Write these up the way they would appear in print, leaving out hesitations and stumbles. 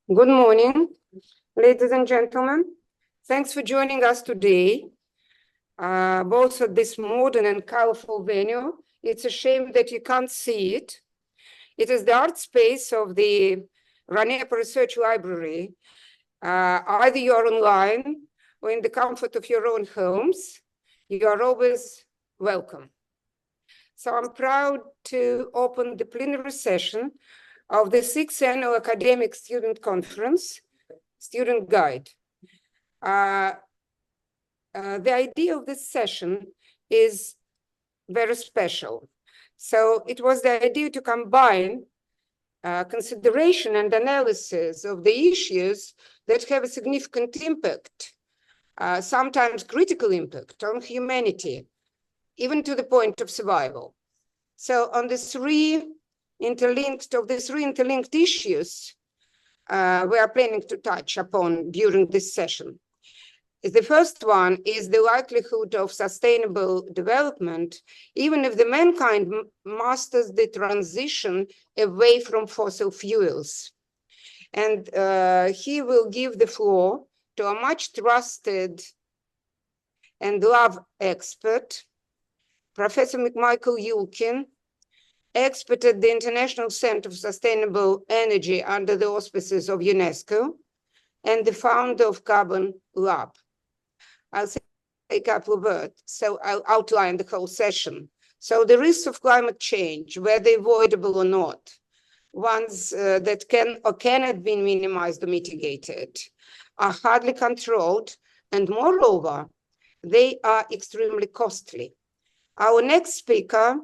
Good morning, ladies and gentlemen. Thanks for joining us today, both at this modern and colorful venue. It's a shame that you can't see it. It is the art space of the RANEP Research Library. Either you're online or in the comfort of your own homes, you are always welcome. So I'm proud to open the plenary session of the 6th Annual Academic Student Conference, Student Guide. The idea of this session is very special. So it was the idea to combine consideration and analysis of the issues that have a significant impact, sometimes critical impact on humanity, even to the point of survival. So on the three interlinked issues we are planning to touch upon during this session. The first one is the likelihood of sustainable development, even if the mankind masters the transition away from fossil fuels. And he will give the floor to a much trusted and loved expert, Professor Michael Yulkin, expert at the International Center for Sustainable Energy under the auspices of UNESCO, and the founder of Carbon Lab. I'll say a couple of words, so I'll outline the whole session. So the risks of climate change, whether avoidable or not, ones that can or cannot be minimized or mitigated, are hardly controlled, and moreover, they are extremely costly. Our next speaker,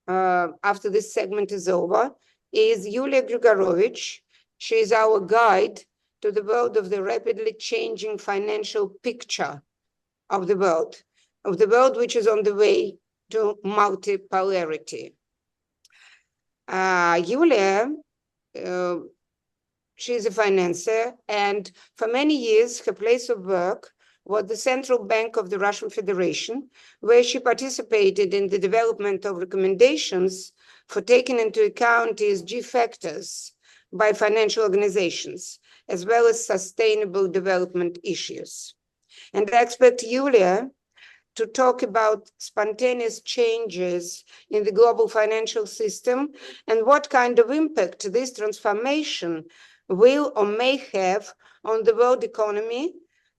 after this segment is over, is Yulia Grigorovich. She is our guide to the world of the rapidly changing financial picture of the world which is on the way to multipolarity. Yulia, she's a financier, and for many years, her place of work was the Central Bank of the Russian Federation, where she participated in the development of recommendations for taking into account ESG factors by financial organizations, as well as sustainable development issues. And I expect Yulia to talk about spontaneous changes in the global financial system and what kind of impact this transformation will or may have on the world economy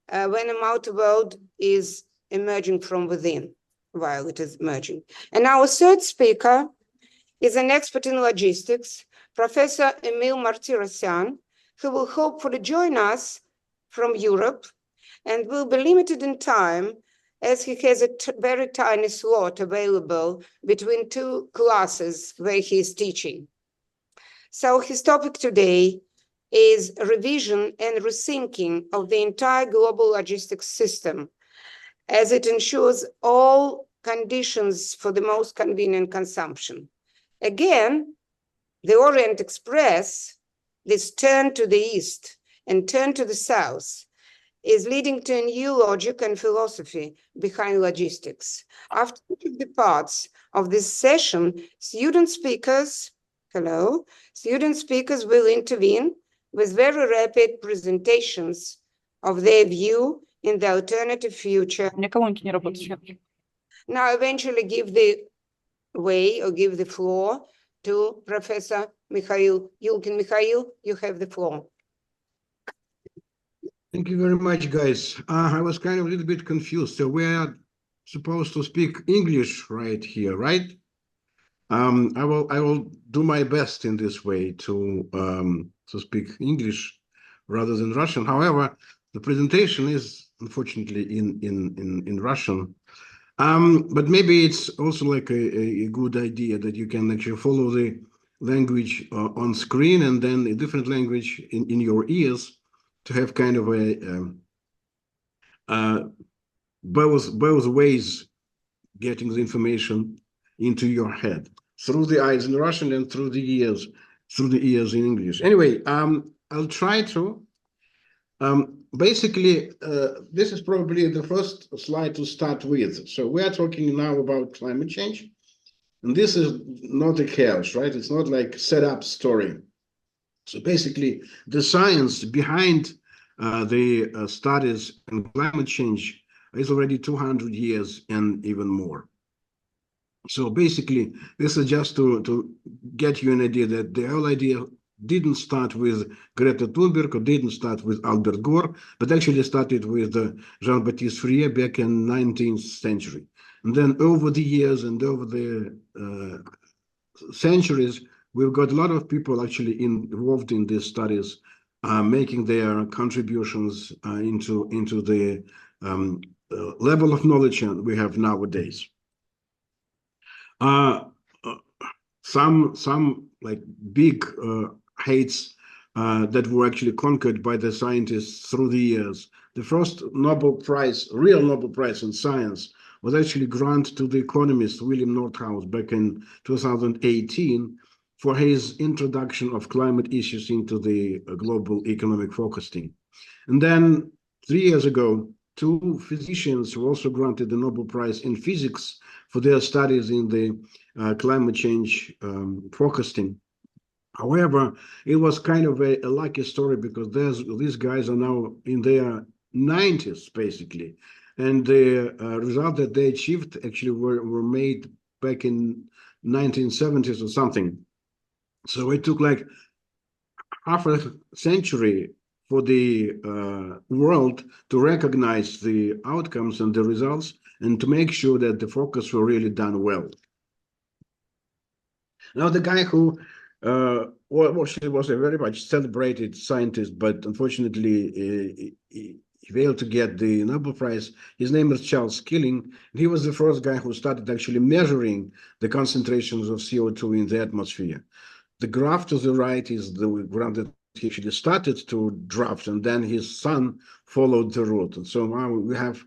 when a multi-world is emerging from within, while it is emerging. And our third speaker is an expert in logistics, Professor Emil Martirosyan, who will hopefully join us from Europe and will be limited in time as he has a very tiny slot available between two classes where he is teaching. So his topic today is revision and rethinking of the entire global logistics system as it ensures all conditions for the most convenient consumption. Again, the Orient Express, this turn to the east and turn to the south, is leading to a new logic and philosophy behind logistics. After each of the parts of this session, student speakers will intervene with very rapid presentations of their view in the alternative future. Now eventually give the way or give the floor to Professor Mikhail Yulkin. Mikhail, you have the floor. Thank you very much, guys. I was kind of a little bit confused. So we are supposed to speak English right here, right? I will do my best in this way to speak English rather than Russian. However, the presentation is unfortunately in Russian. But maybe it's also like a good idea that you can actually follow the language on screen and then a different language in your ears to have kind of a both ways getting the information into your head, through the eyes in Russian and through the ears in English. Anyway, I'll try to. basically, this is probably the first slide to start with. So we are talking now about climate change. And this is not a chaos, right? It's not like set up story. So basically, the science behind the studies in climate change is already 200 years and even more. So basically, this is just to get you an idea that the whole idea didn't start with Greta Thunberg or didn't start with Albert Gore, but actually started with Jean-Baptiste Fourier back in 19th century. And then over the years and over the centuries, we've got a lot of people actually involved in these studies, making their contributions into the level of knowledge we have nowadays. Uh, uh, some like big heights that were actually conquered by the scientists through the years. The first Nobel Prize, real Nobel Prize in science, was actually granted to the economist William Nordhaus back in 2018 for his introduction of climate issues into the global economic forecasting. And then 3 years ago, two physicians were also granted the Nobel Prize in physics for their studies in the climate change forecasting. However, it was kind of a lucky story because these guys are now in their 90s, basically. And the result that they achieved actually were made back in 1970s or something. So it took like half a century for the world to recognize the outcomes and the results and to make sure that the focus were really done well. Now, the guy who she was a very much celebrated scientist, but unfortunately he failed to get the Nobel Prize. His name is Charles Keeling. He was the first guy who started actually measuring the concentrations of CO2 in the atmosphere. The graph to the right is the graph that he actually started to draft, and then his son followed the route. And so now we have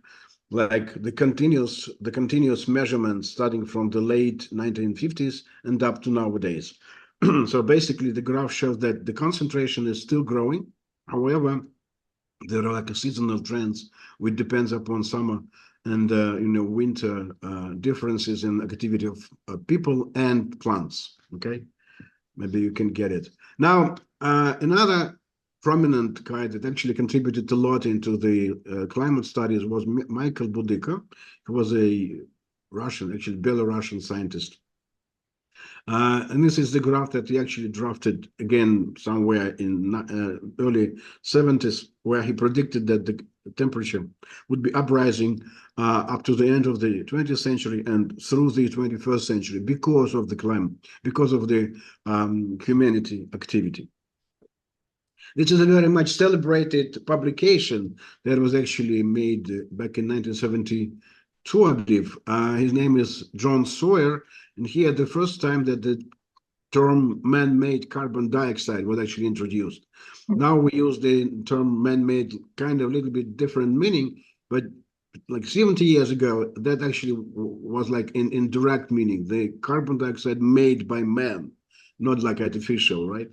like the continuous measurements starting from the late 1950s and up to nowadays. So basically, the graph shows that the concentration is still growing. However, there are like a seasonal trends, which depends upon summer and winter differences in activity of people and plants. Okay. Maybe you can get it. Now, another prominent guy that actually contributed a lot into the climate studies was Michael Boudica, who was a Russian, actually Belarusian scientist. And this is the graph that he actually drafted again somewhere in early 70s, where he predicted that the temperature would be uprising up to the end of the 20th century and through the 21st century because of the climate, because of the humanity activity. This is a very much celebrated publication that was actually made back in 1972, I believe. His name is John Sawyer, and he had the first time that the term man-made carbon dioxide was actually introduced. Now we use the term man-made kind of a little bit different meaning, but like 70 years ago, that actually was like in direct meaning, the carbon dioxide made by man, not like artificial, right?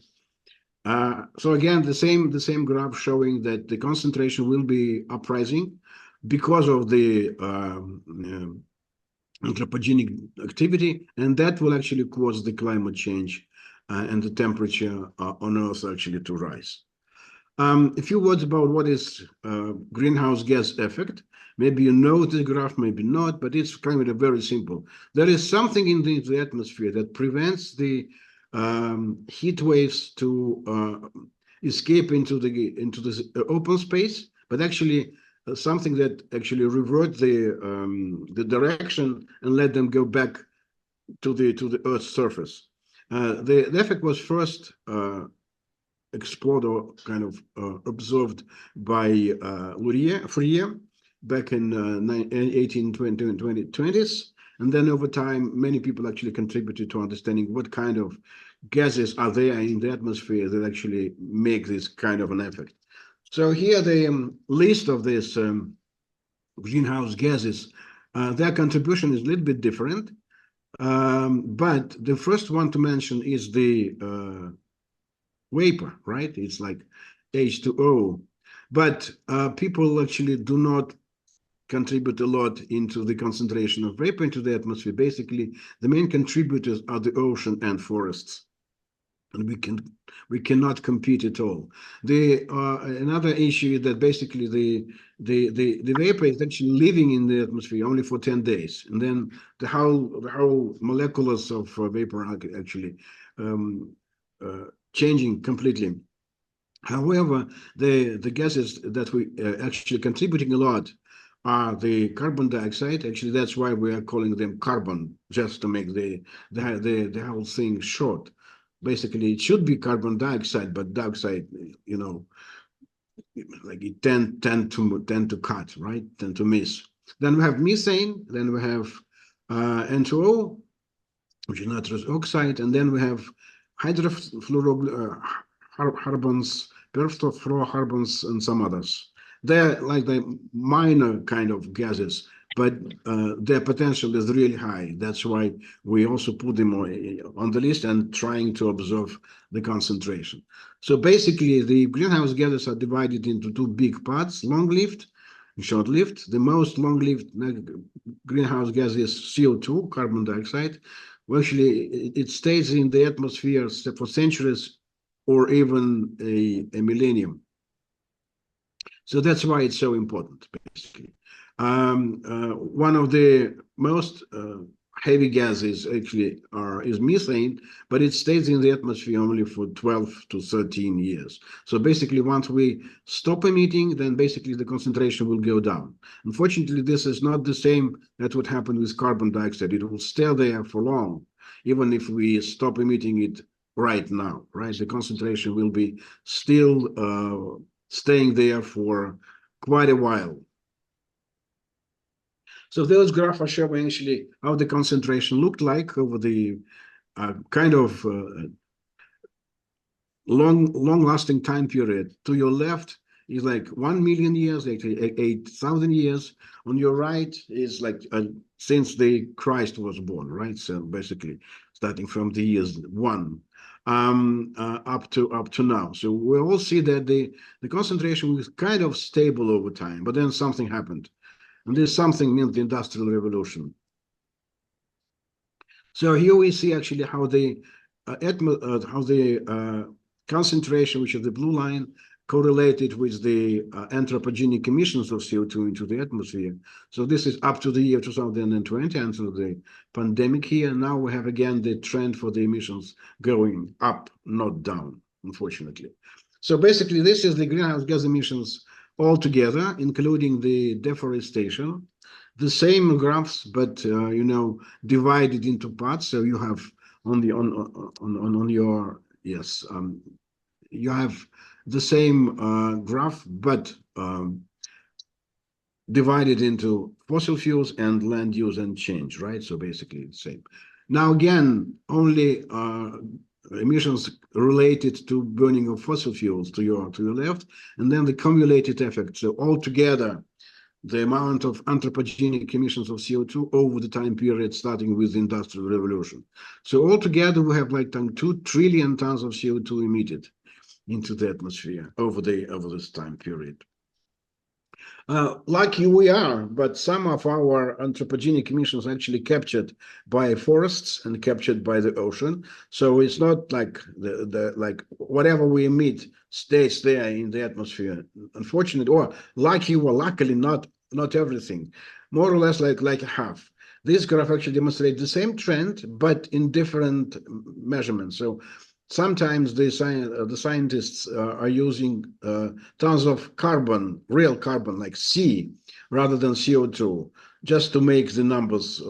So again, the same graph showing that the concentration will be uprising because of the anthropogenic activity, and that will actually cause the climate change and the temperature on Earth actually to rise. A few words about what is greenhouse gas effect. Maybe you know this graph, maybe not, but it's kind of very simple. There is something in the atmosphere that prevents the heat waves to escape into the open space, but actually something that actually revert the direction and let them go back to the Earth's surface. The effect was first explored or kind of observed by Fourier back in 1820s. And then over time, many people actually contributed to understanding what kind of gases are there in the atmosphere that actually make this kind of an effect. So here the list of these greenhouse gases, their contribution is a little bit different. But the first one to mention is the vapor, right? It's like H2O. But people actually do not contribute a lot into the concentration of vapor into the atmosphere. Basically, the main contributors are the ocean and forests, and we cannot compete at all. The another issue is that basically the vapor is actually living in the atmosphere only for 10 days, and then the whole molecules of vapor are actually changing completely. However, the gases that we actually contributing a lot are the carbon dioxide. Actually, that's why we are calling them carbon, just to make the whole thing short. Basically, it should be carbon dioxide, but dioxide, you know, like it tend to cut, right? Tend to miss. Then we have methane. Then we have N2O, which is nitrous oxide, and then we have hydrofluorocarbons, perfluorocarbons, and some others. They're like the minor kind of gases, but their potential is really high. That's why we also put them on the list and trying to observe the concentration. So basically, the greenhouse gases are divided into two big parts: long-lived and short-lived. The most long-lived greenhouse gas is CO2, carbon dioxide. Well, actually, it stays in the atmosphere for centuries or even a millennium. So that's why it's so important, basically. One of the most heavy gases actually is methane, but it stays in the atmosphere only for 12 to 13 years. So basically, once we stop emitting, then basically the concentration will go down. Unfortunately, this is not the same that would happen with carbon dioxide. It will stay there for long, even if we stop emitting it right now, right? The concentration will be still staying there for quite a while. So those graphs are showing actually how the concentration looked like over the kind of long-lasting time period. To your left is like 1 million years, like 8,000 years. On your right is like since the Christ was born, right? So basically, starting from the years one up to now. So we all see that the concentration was kind of stable over time, but then something happened, and this something meant the Industrial Revolution. So here we see actually how the concentration, which is the blue line, correlated with the anthropogenic emissions of CO2 into the atmosphere. So this is up to the year 2020, until the pandemic here. Now we have again the trend for the emissions going up, not down, unfortunately. So basically, this is the greenhouse gas emissions altogether, including the deforestation. The same graphs, but divided into parts. So you have on your yes, you have the same graph, but divided into fossil fuels and land use and change, right? So basically the same. Now again, only emissions related to burning of fossil fuels to your left, and then the cumulated effect. So altogether, the amount of anthropogenic emissions of CO2 over the time period starting with the Industrial Revolution. So altogether, we have like 2 trillion tons of CO2 emitted into the atmosphere over this time period. Lucky we are, but some of our anthropogenic emissions actually captured by forests and captured by the ocean. So it's not like like whatever we emit stays there in the atmosphere. Unfortunately, or lucky or luckily, not everything. More or less like half. This graph actually demonstrates the same trend, but in different measurements. So sometimes the scientists are using tons of carbon, real carbon, like C, rather than CO2, just to make the numbers,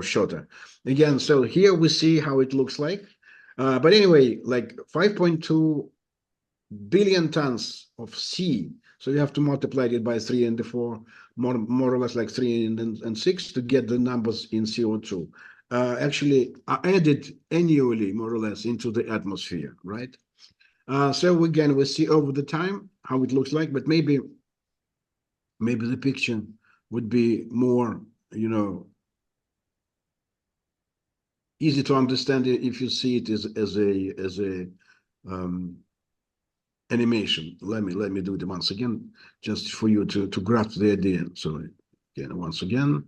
shorter. Again, so here we see how it looks like. But anyway, like 5.2 billion tons of C. So you have to multiply it by 3 and the 4, more or less like 3 and 6 to get the numbers in CO2. Actually are added annually, more or less, into the atmosphere, right? So again, we see over the time how it looks like, but maybe the picture would be more, easy to understand if you see it as a animation. Let me do it once again, just for you to grasp the idea. So again, once again.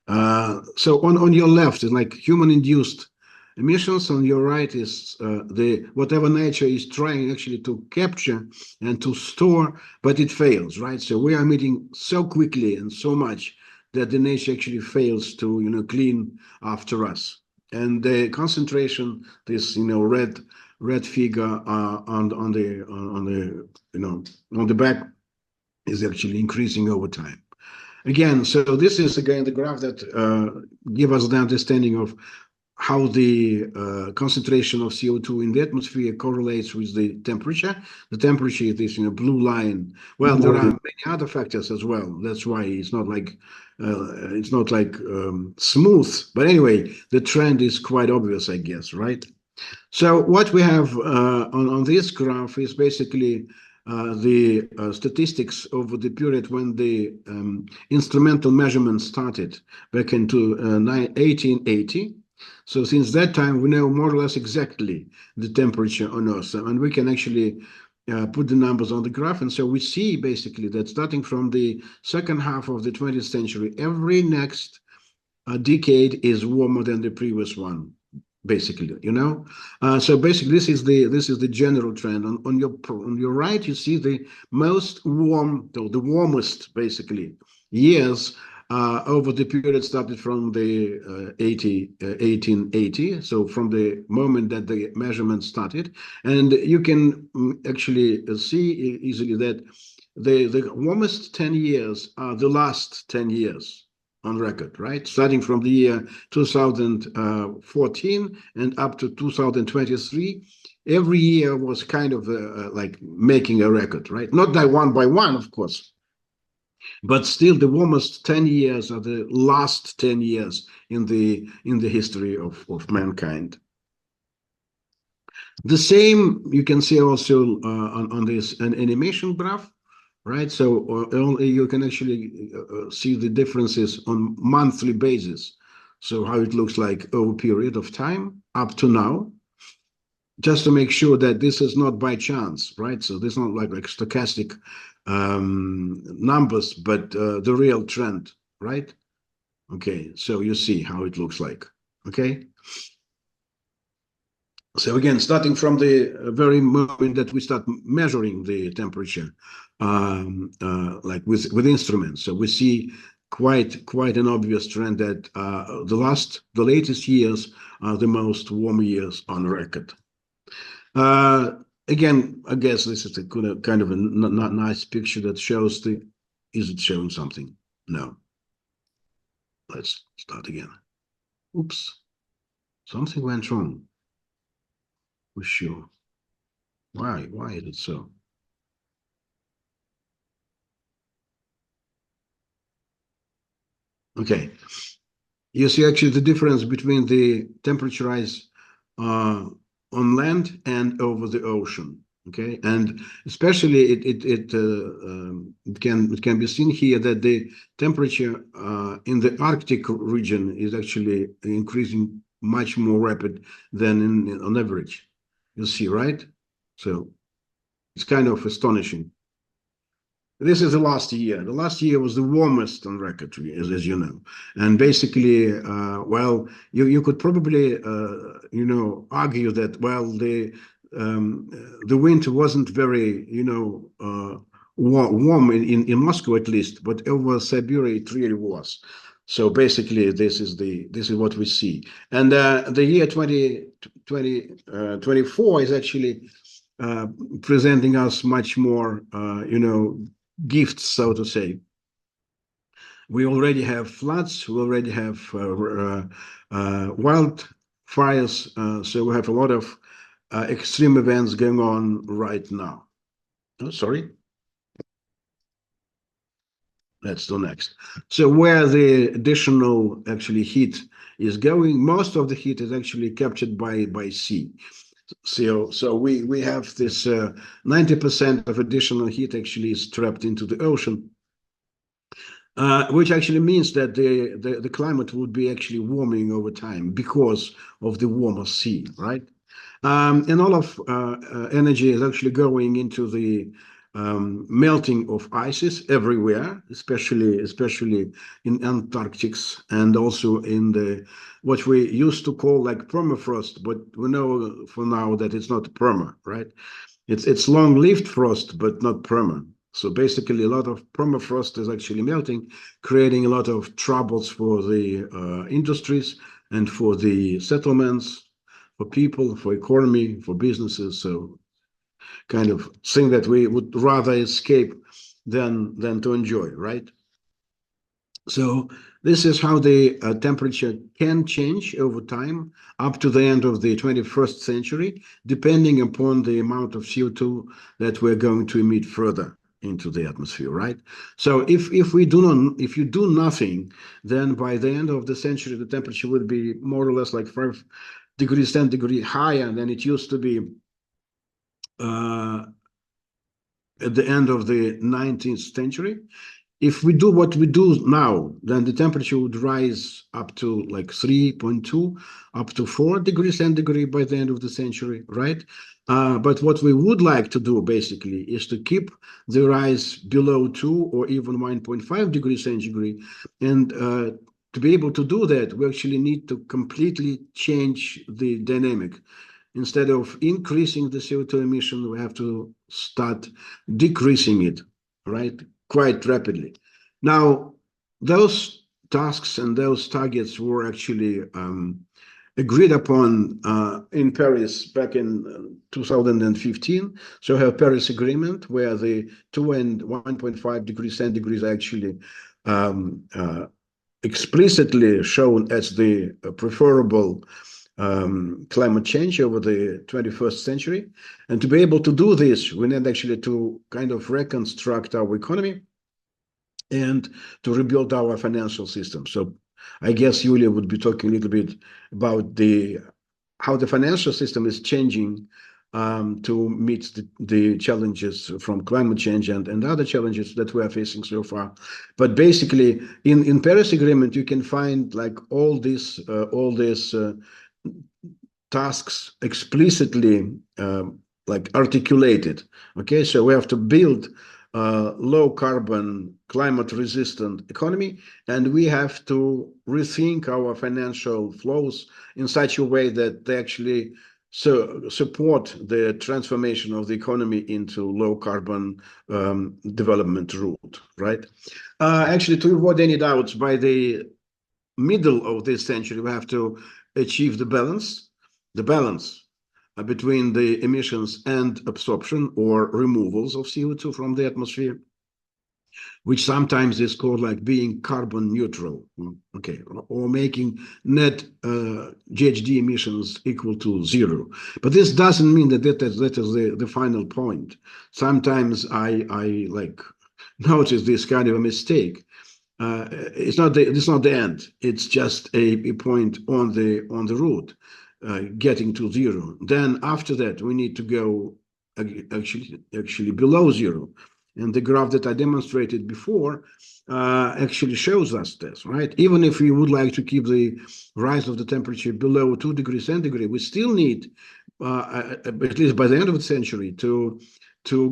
So on your left is like human-induced emissions. On your right is the whatever nature is trying actually to capture and to store, but it fails, right? So we are emitting so quickly and so much that the nature actually fails to clean after us. And the concentration, this red figure on the back is actually increasing over time. Again, so this is again the graph that give us the understanding of how the concentration of CO2 in the atmosphere correlates with the temperature. The temperature is this blue line. Well, there are many other factors as well. That's why it's not like smooth. But anyway, the trend is quite obvious, I guess, right? So what we have on this graph is basically the statistics over the period when the instrumental measurements started back into 1880. So since that time, we know more or less exactly the temperature on Earth, and we can actually put the numbers on the graph. And so we see basically that starting from the second half of the 20th century, every next decade is warmer than the previous one, basically. So basically this is the general trend. On your right, you see the most warm, the warmest basically years over the period started from the 1880, so from the moment that the measurement started. And you can actually see easily that the warmest 10 years are the last 10 years on record, right? Starting from the year 2014 and up to 2023, every year was kind of like making a record, right? Not that one by one, of course, but still the warmest 10 years are the last 10 years in the history of mankind. The same you can see also on this an animation graph, right? So you can actually see the differences on monthly basis. So how it looks like over a period of time up to now, just to make sure that this is not by chance, right? So this is not like stochastic numbers, but the real trend, right? Okay, so you see how it looks like, okay? So again, starting from the very moment that we start measuring the temperature, like with instruments, so we see quite an obvious trend that the latest years are the most warm years on record. Again, I guess this is a kind of a nice picture that shows is it showing something? No. Let's start again. Oops, something went wrong. For sure. Why is it so? Okay. You see actually the difference between the temperature rise on land and over the ocean. Okay, and especially it can be seen here that the temperature in the Arctic region is actually increasing much more rapid than on average. You see, right? So it's kind of astonishing. This is the last year. The last year was the warmest on record, as you know. And basically, well, you could probably, argue that, well, the winter wasn't very, warm in Moscow at least, but over Siberia it really was. So basically, this is what we see. And the year 2024 is actually presenting us much more, gifts, so to say. We already have floods, we already have wildfires, so we have a lot of extreme events going on right now. Oh, sorry. Let's do next. So where the additional actually heat is going, most of the heat is actually captured by sea. So we have this 90% of additional heat actually is trapped into the ocean, which actually means that the climate would be actually warming over time because of the warmer sea, right? And all of energy is actually going into the melting of ices everywhere, especially in Antarctics and also in the what we used to call like permafrost, but we know for now that it's not perma, right? It's long-lived frost, but not perma. So basically, a lot of permafrost is actually melting, creating a lot of troubles for the industries and for the settlements, for people, for economy, for businesses. So kind of thing that we would rather escape than to enjoy, right? So this is how the temperature can change over time up to the end of the 21st century, depending upon the amount of CO2 that we're going to emit further into the atmosphere, right? So if you do nothing, then by the end of the century, the temperature would be more or less like 5 degrees centigrade higher than it used to be uh, at the end of the 19th century. If we do what we do now, then the temperature would rise up to like 3.2, up to 4 degrees centigrade by the end of the century, right? But what we would like to do basically is to keep the rise below 2 or even 1.5 degrees centigrade. And to be able to do that, we actually need to completely change the dynamic. Instead of increasing the CO2 emission, we have to start decreasing it, right? Quite rapidly. Now, those tasks and those targets were actually agreed upon in Paris back in 2015. So we have Paris Agreement, where the 2 and 1.5 degrees centigrade are actually explicitly shown as the preferable climate change over the 21st century. And to be able to do this, we need actually to kind of reconstruct our economy and to rebuild our financial system. So I guess Yulia would be talking a little bit about how the financial system is changing to meet the challenges from climate change and other challenges that we are facing so far. But basically, in Paris Agreement, you can find like all these tasks explicitly like articulated. Okay, so we have to build a low carbon, climate resistant economy, and we have to rethink our financial flows in such a way that they actually support the transformation of the economy into low carbon development route, right? Actually, to avoid any doubts, by the middle of this century, we have to achieve the balance between the emissions and absorption or removals of CO2 from the atmosphere, which sometimes is called like being carbon neutral, okay, or making net GHG emissions equal to zero. But this doesn't mean that that is the final point. Sometimes I like notice this kind of a mistake. It's not the end. It's just a point on the route, getting to zero. Then after that, we need to go actually below zero. And the graph that I demonstrated before actually shows us this, right? Even if we would like to keep the rise of the temperature below 2 degrees centigrade, we still need, at least by the end of the century, to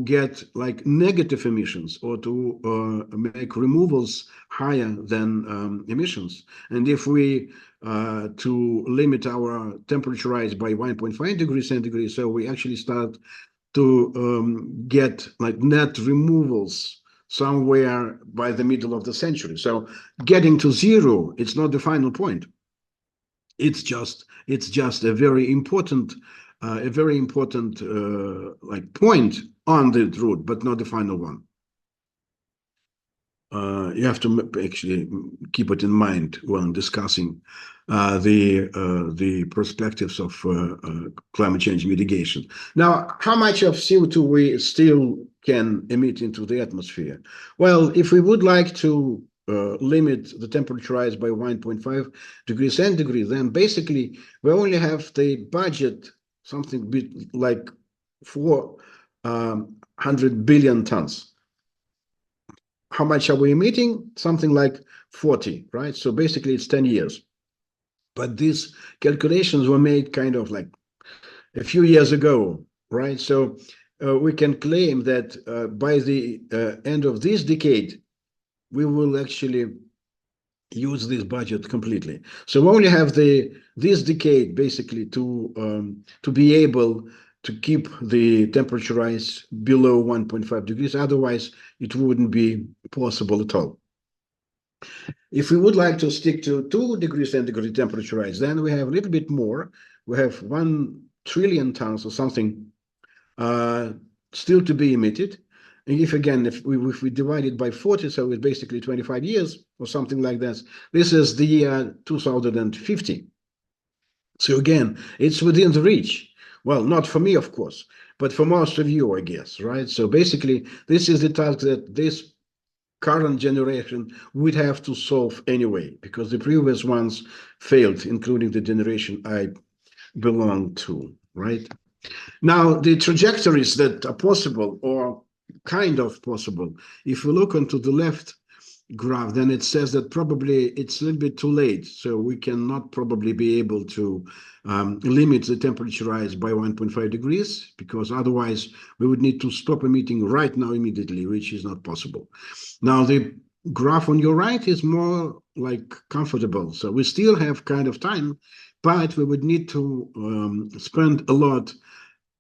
get like negative emissions or to make removals higher than emissions. And if we to limit our temperature rise by 1.5 degrees centigrade, so we actually start to get like net removals somewhere by the middle of the century. So getting to zero, it's not the final point. It's just a very important like point on the route, but not the final one. You have to actually keep it in mind when discussing the perspectives of climate change mitigation. Now, how much of CO2 we still can emit into the atmosphere? Well, if we would like to limit the temperature rise by 1.5 degrees centigrade, then basically we only have the budget, something bit like 400 billion tons. How much are we emitting? Something like 40, right? So basically it's 10 years. But these calculations were made kind of like a few years ago, right? So we can claim that by the end of this decade, we will actually use this budget completely. So we only have this decade basically to be able to keep the temperature rise below 1.5 degrees. Otherwise, it wouldn't be possible at all. If we would like to stick to 2 degrees centigrade temperature rise, then we have a little bit more. We have 1 trillion tons or something uh, still to be emitted. And if we divide it by 40, so it's basically 25 years or something like that. This is the year 2050. So again, it's within the reach. Well, not for me, of course, but for most of you, I guess, right? So basically, this is the task that this current generation would have to solve anyway, because the previous ones failed, including the generation I belong to, right? Now, the trajectories that are possible or kind of possible, if we look onto the left graph, then it says that probably it's a little bit too late. So we cannot probably be able to limit the temperature rise by 1.5 degrees, because otherwise we would need to stop emitting right now immediately, which is not possible. Now, the graph on your right is more like comfortable. So we still have kind of time, but we would need to spend a lot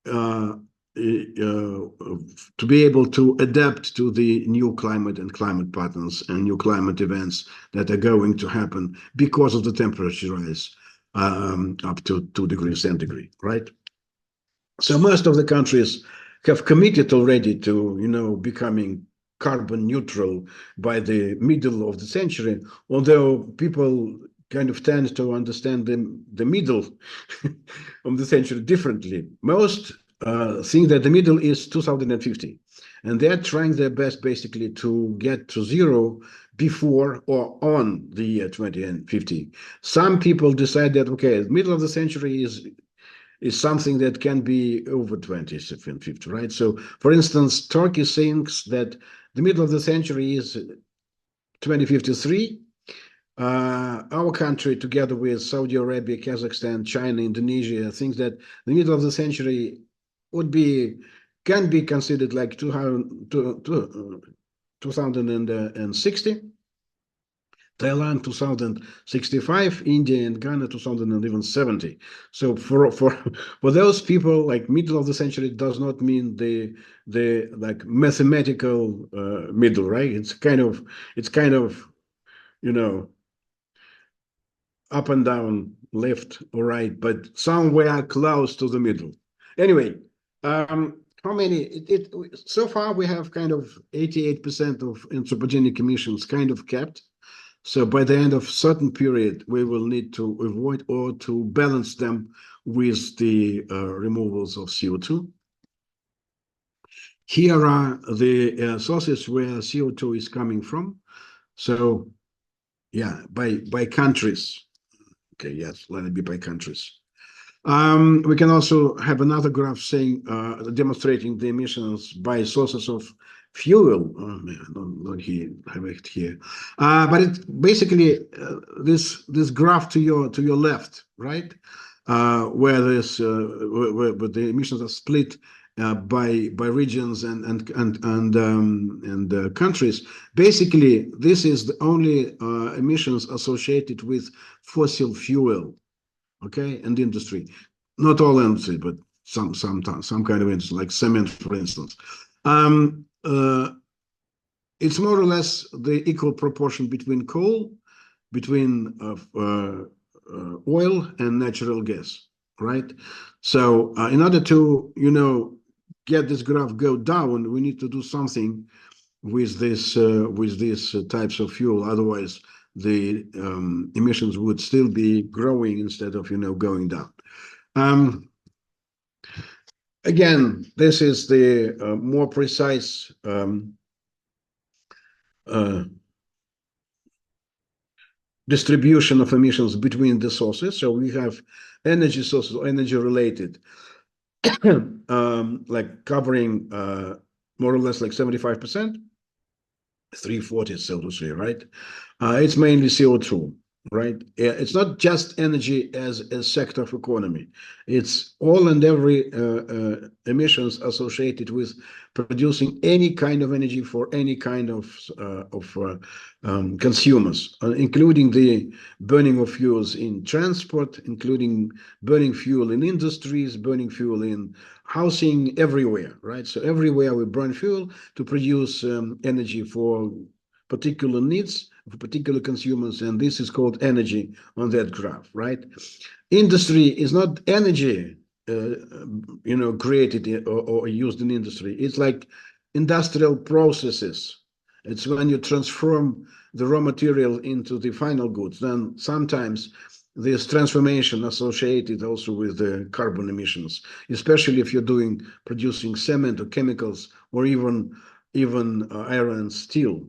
uh, to be able to adapt to the new climate and climate patterns and new climate events that are going to happen because of the temperature rise up to 2 degrees centigrade, right? So most of the countries have committed already to, becoming carbon neutral by the middle of the century, although people kind of tend to understand the middle of the century differently. Most think that the middle is 2050, and they're trying their best basically to get to zero before or on the year 2050. Some people decide that, okay, the middle of the century is something that can be over 2050, right? So, for instance, Turkey thinks that the middle of the century is 2053. Our country, together with Saudi Arabia, Kazakhstan, China, Indonesia, thinks that the middle of the century can be considered like 2060. Thailand 2065, India and Ghana 2070. So for those people, like middle of the century does not mean the like mathematical middle, right? It's kind of you know up and down, left or right, but somewhere close to the middle. Anyway, how many? So far we have kind of 88% of anthropogenic emissions kind of kept. So by the end of certain period, we will need to avoid or to balance them with the removals of CO2. Here are the sources where CO2 is coming from. So yeah, by countries. Okay, yes, let it be by countries. We can also have another graph saying demonstrating the emissions by sources of fuel. Oh man, not here. Have it here. But it basically this graph to your left, right, where where the emissions are split by regions and countries. Basically, this is the only emissions associated with fossil fuel, okay, and industry. Not all industry, but some kind of industry, like cement, for instance. It's more or less the equal proportion between coal, between oil and natural gas, right? So in order to get this graph go down, we need to do something with these types of fuel. Otherwise, the emissions would still be growing instead of going down. Again, this is the more precise distribution of emissions between the sources. So we have energy sources, energy related, like covering more or less like 75%, 3/4, so to say, right? It's mainly CO2. right? It's not just energy as a sector of economy. It's all and every emissions associated with producing any kind of energy for any kind of consumers, including the burning of fuels in transport, including burning fuel in industries, burning fuel in housing, everywhere, right? So everywhere we burn fuel to produce energy for particular needs for particular consumers, and this is called energy on that graph, right? Industry is not energy, created or used in industry. It's like industrial processes. It's when you transform the raw material into the final goods. Then sometimes this transformation associated also with the carbon emissions, especially if you're producing cement or chemicals or even iron and steel.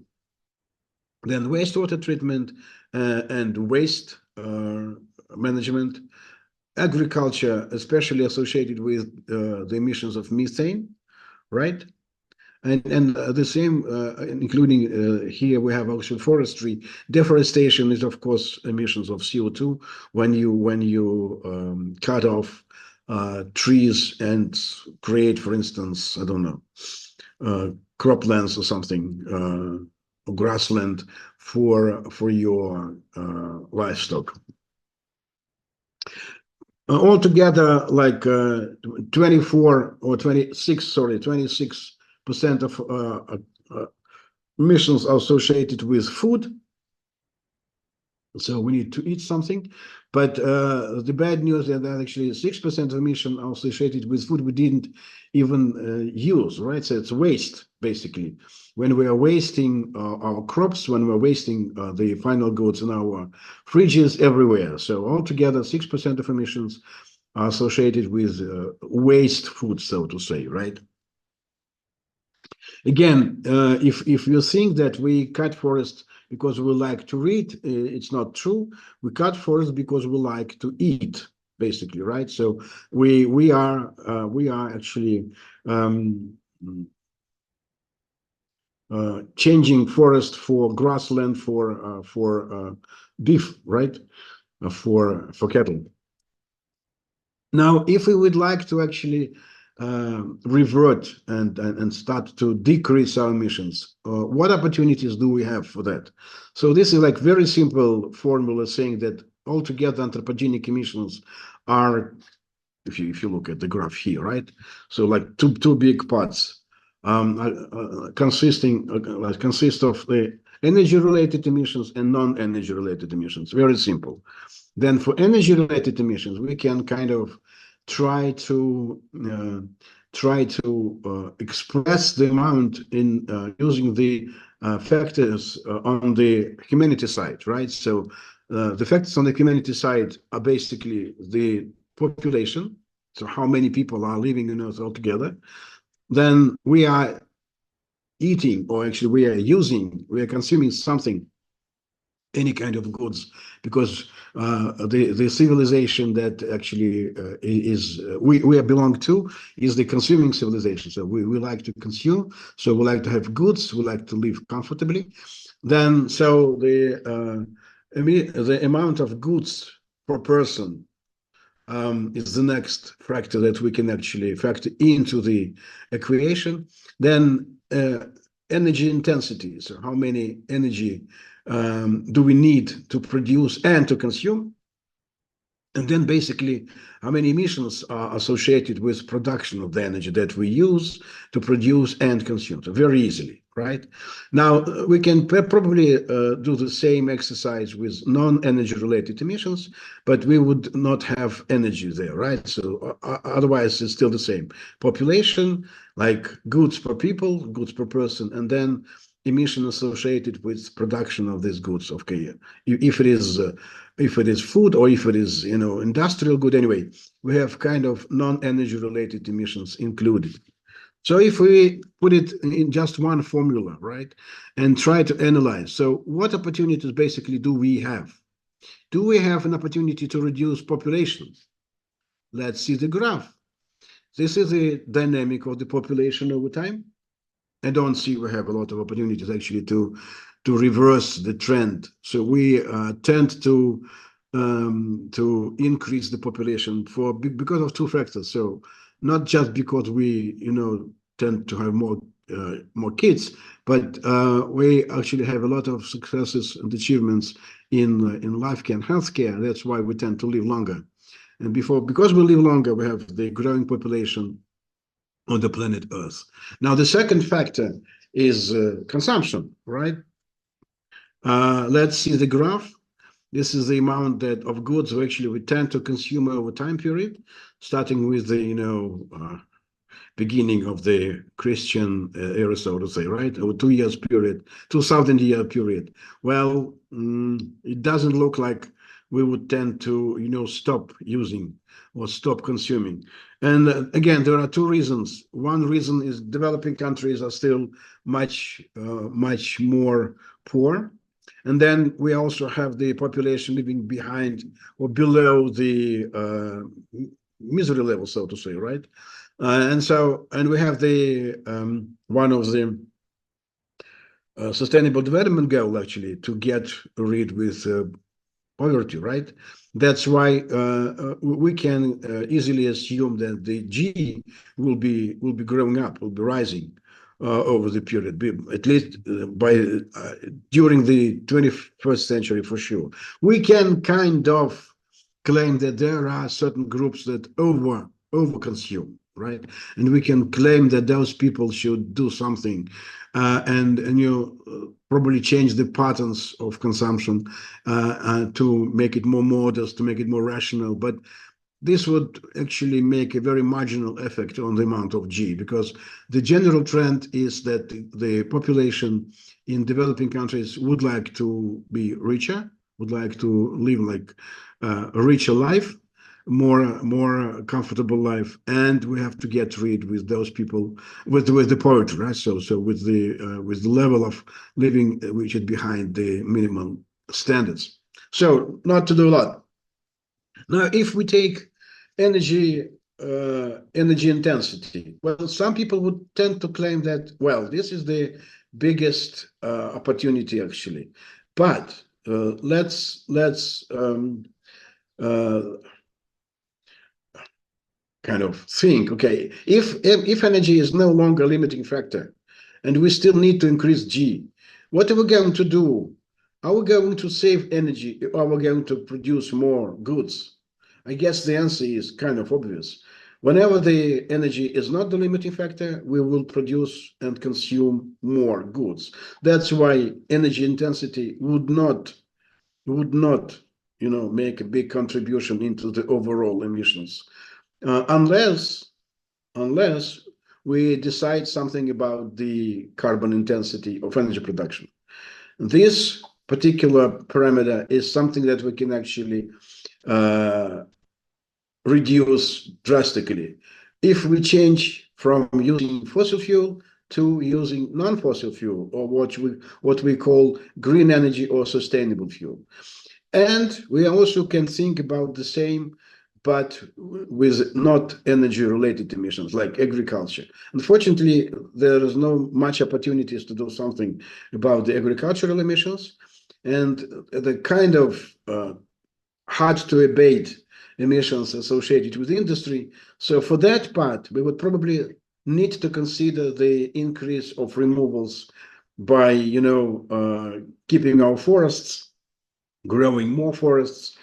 Then wastewater treatment and waste management, agriculture, especially associated with the emissions of methane, right? And the same, including here we have also forestry. Deforestation is, of course, emissions of CO2 when you cut off trees and create, for instance, I don't know, croplands or something, grassland for your livestock. Altogether, like 24 or 26, sorry, 26% of emissions are associated with food. So we need to eat something. But the bad news is that actually 6% of emission are associated with food we didn't even use, right? So it's waste, basically. When we are wasting our crops, when we're wasting the final goods in our fridges everywhere. So altogether, 6% of emissions are associated with waste food, so to say, right? Again, if you think that we cut forests because we like to read, it's not true. We cut forests because we like to eat, basically, right? So we are actually changing forest for grassland for beef, right? For cattle. Now, if we would like to actually revert and start to decrease our emissions, what opportunities do we have for that? So this is like very simple formula saying that altogether anthropogenic emissions are, if you look at the graph here, right? So like two big parts consist of the energy-related emissions and non-energy related emissions. Very simple. Then for energy-related emissions, we can kind of try to express the amount in using the factors on the humanity side, right? So the factors on the humanity side are basically the population, so how many people are living on Earth altogether. Then we are eating, or actually we are consuming something, any kind of goods, because the civilization that actually we belong to is the consuming civilization. So we like to consume, so we like to have goods, we like to live comfortably. Then so the amount of goods per person is the next factor that we can actually factor into the equation. Then energy intensity, so how many energy do we need to produce and to consume? And then basically, how many emissions are associated with production of the energy that we use to produce and consume? So very easily, right? Now, we can probably do the same exercise with non-energy related emissions, but we would not have energy there, right? So otherwise, it's still the same. Population, like goods per people, goods per person, and then emission associated with production of these goods. Okay, if it is food or if it is industrial good, anyway, we have kind of non-energy related emissions included. So if we put it in just one formula, right, and try to analyze, so what opportunities basically do we have? Do we have an opportunity to reduce population? Let's see the graph. This is the dynamic of the population over time. I don't see we have a lot of opportunities actually to reverse the trend. So we tend to increase the population because of two factors. So not just because we tend to have more kids, but we actually have a lot of successes and achievements in life care and healthcare. That's why we tend to live longer. And because we live longer, we have the growing population on the planet Earth. Now, the second factor is consumption, right? Let's see the graph. This is the amount of goods we tend to consume over time period, starting with the beginning of the Christian era, so to say, right? Over 2 years period, 2000-year period. Well, it doesn't look like we would tend to stop using or stop consuming. And again, there are two reasons. One reason is developing countries are still much more poor. And then we also have the population living behind or below the misery level, so to say, right? And we have the one of the sustainable development goal actually to get rid with poverty, right? That's why we can easily assume that the G will be growing up, will be rising over the period, at least by during the 21st century for sure. We can kind of claim that there are certain groups that overconsume, right? And we can claim that those people should do something and probably change the patterns of consumption to make it more modest, to make it more rational. But this would actually make a very marginal effect on the amount of G, because the general trend is that the population in developing countries would like to be richer, would like to live like a richer life, more comfortable life, and we have to get rid with those people with the poverty, right? So with the level of living which is behind the minimum standards. So not to do a lot. Now, if we take energy intensity, well, some people would tend to claim that, well, this is the biggest opportunity actually, but let's kind of think, okay, if energy is no longer a limiting factor and we still need to increase G, what are we going to do? Are we going to save energy, or are we going to produce more goods? I guess the answer is kind of obvious. Whenever the energy is not the limiting factor, we will produce and consume more goods. That's why energy intensity would not make a big contribution into the overall emissions, unless we decide something about the carbon intensity of energy production. This particular parameter is something that we can actually reduce drastically if we change from using fossil fuel to using non-fossil fuel, or what we call green energy or sustainable fuel. And we also can think about the same, but with not energy related emissions like agriculture. Unfortunately, there is no much opportunities to do something about the agricultural emissions, and the kind of hard to abate emissions associated with industry. So for that part, we would probably need to consider the increase of removals by keeping our forests, growing more forests,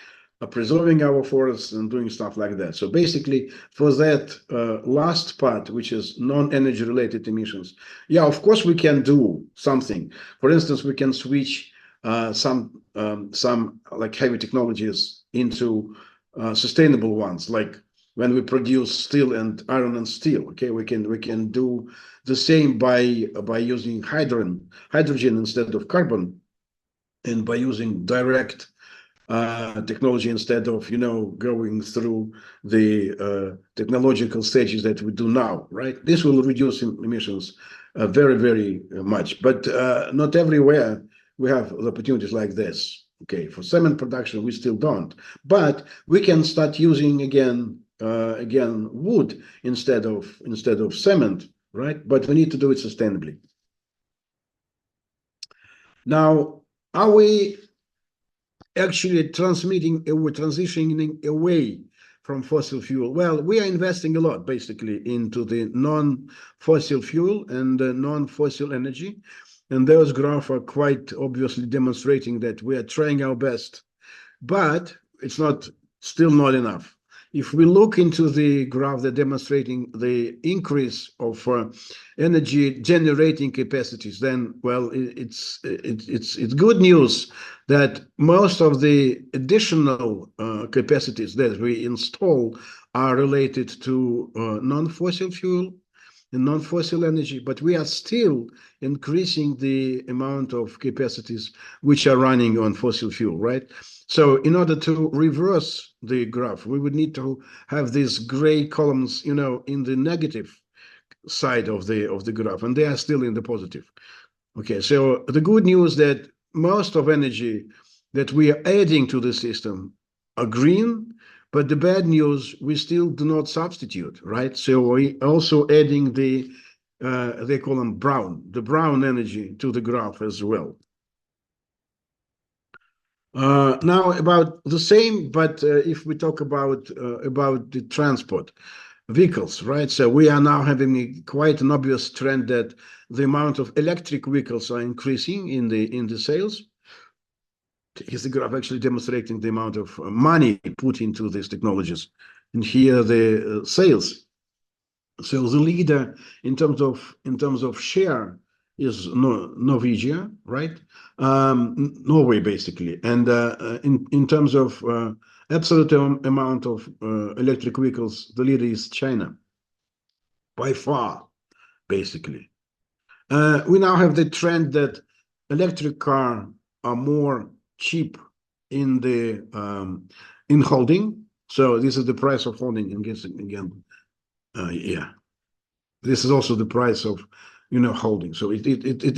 preserving our forests, and doing stuff like that. So basically, for that last part, which is non-energy related emissions, yeah, of course we can do something. For instance, we can switch some like heavy technologies into sustainable ones, like when we produce steel and iron and steel. Okay, we can do the same by using hydrogen instead of carbon, and by using direct technology instead of going through the technological stages that we do now, right? This will reduce emissions very, very much, but not everywhere we have opportunities like this. Okay, for cement production we still don't, but we can start using again wood instead of cement, right? But we need to do it sustainably. Now, are we actually transitioning away from fossil fuel? Well, we are investing a lot, basically, into the non-fossil fuel and non-fossil energy. And those graphs are quite obviously demonstrating that we are trying our best, but it's still not enough. If we look into the graph that demonstrating the increase of energy generating capacities, then well, it's good news that most of the additional capacities that we install are related to non-fossil fuel and non-fossil energy, but we are still increasing the amount of capacities which are running on fossil fuel, right? So in order to reverse the graph, we would need to have these gray columns, in the negative side of the graph, and they are still in the positive. Okay, so the good news that most of energy that we are adding to the system are green, but the bad news, we still do not substitute, right? So we also adding they call them the brown energy to the graph as well. Now about the same, but if we talk about the transport vehicles, right? So we are now having quite an obvious trend that the amount of electric vehicles are increasing in the sales. Here's the graph actually demonstrating the amount of money put into these technologies, and here the sales. So the leader in terms of share is Norwegia, right? Norway basically, and in terms of absolute amount of electric vehicles, the leader is China by far, basically. We now have the trend that electric car are more cheap in the in holding. So this is the price of holding again. Yeah. This is also the price of, holding. So it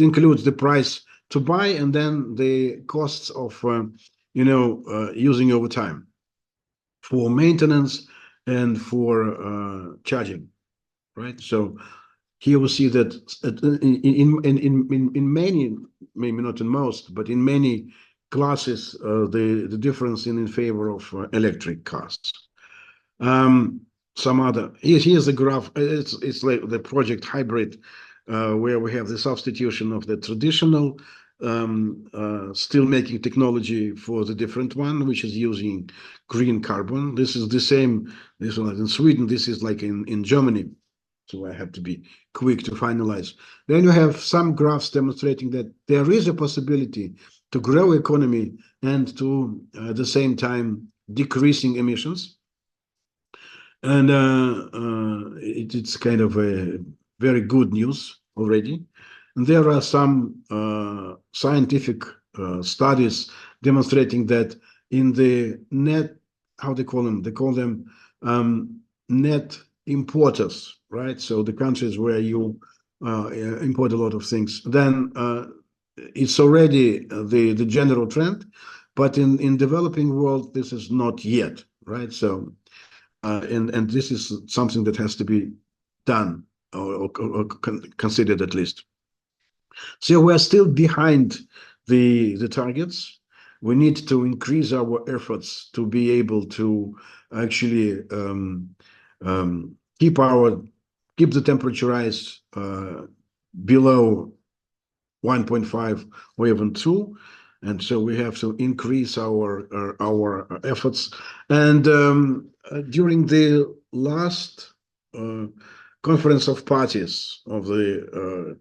includes the price to buy and then the costs of, using over time for maintenance and for charging, right? So here we see that in many, maybe not in most, but in many classes, the difference in favor of electric cars. Some other here's a graph. It's like the project hybrid, where we have the substitution of the traditional steel making technology for the different one, which is using green carbon. This is the same. This one is in Sweden. This is like in Germany. So I have to be quick to finalize. Then you have some graphs demonstrating that there is a possibility to grow economy and to at the same time decreasing emissions. And it's kind of a very good news already. And there are some scientific studies demonstrating that in the net, how they call them? They call them net importers, right? So the countries where you import a lot of things, then it's already the general trend, but in developing world, this is not yet, right? So and this is something that has to be done or considered at least. So we're still behind the targets. We need to increase our efforts to be able to actually keep the temperature rise below 1.5 or even 2. And so we have to increase our efforts. And during the last conference of parties of the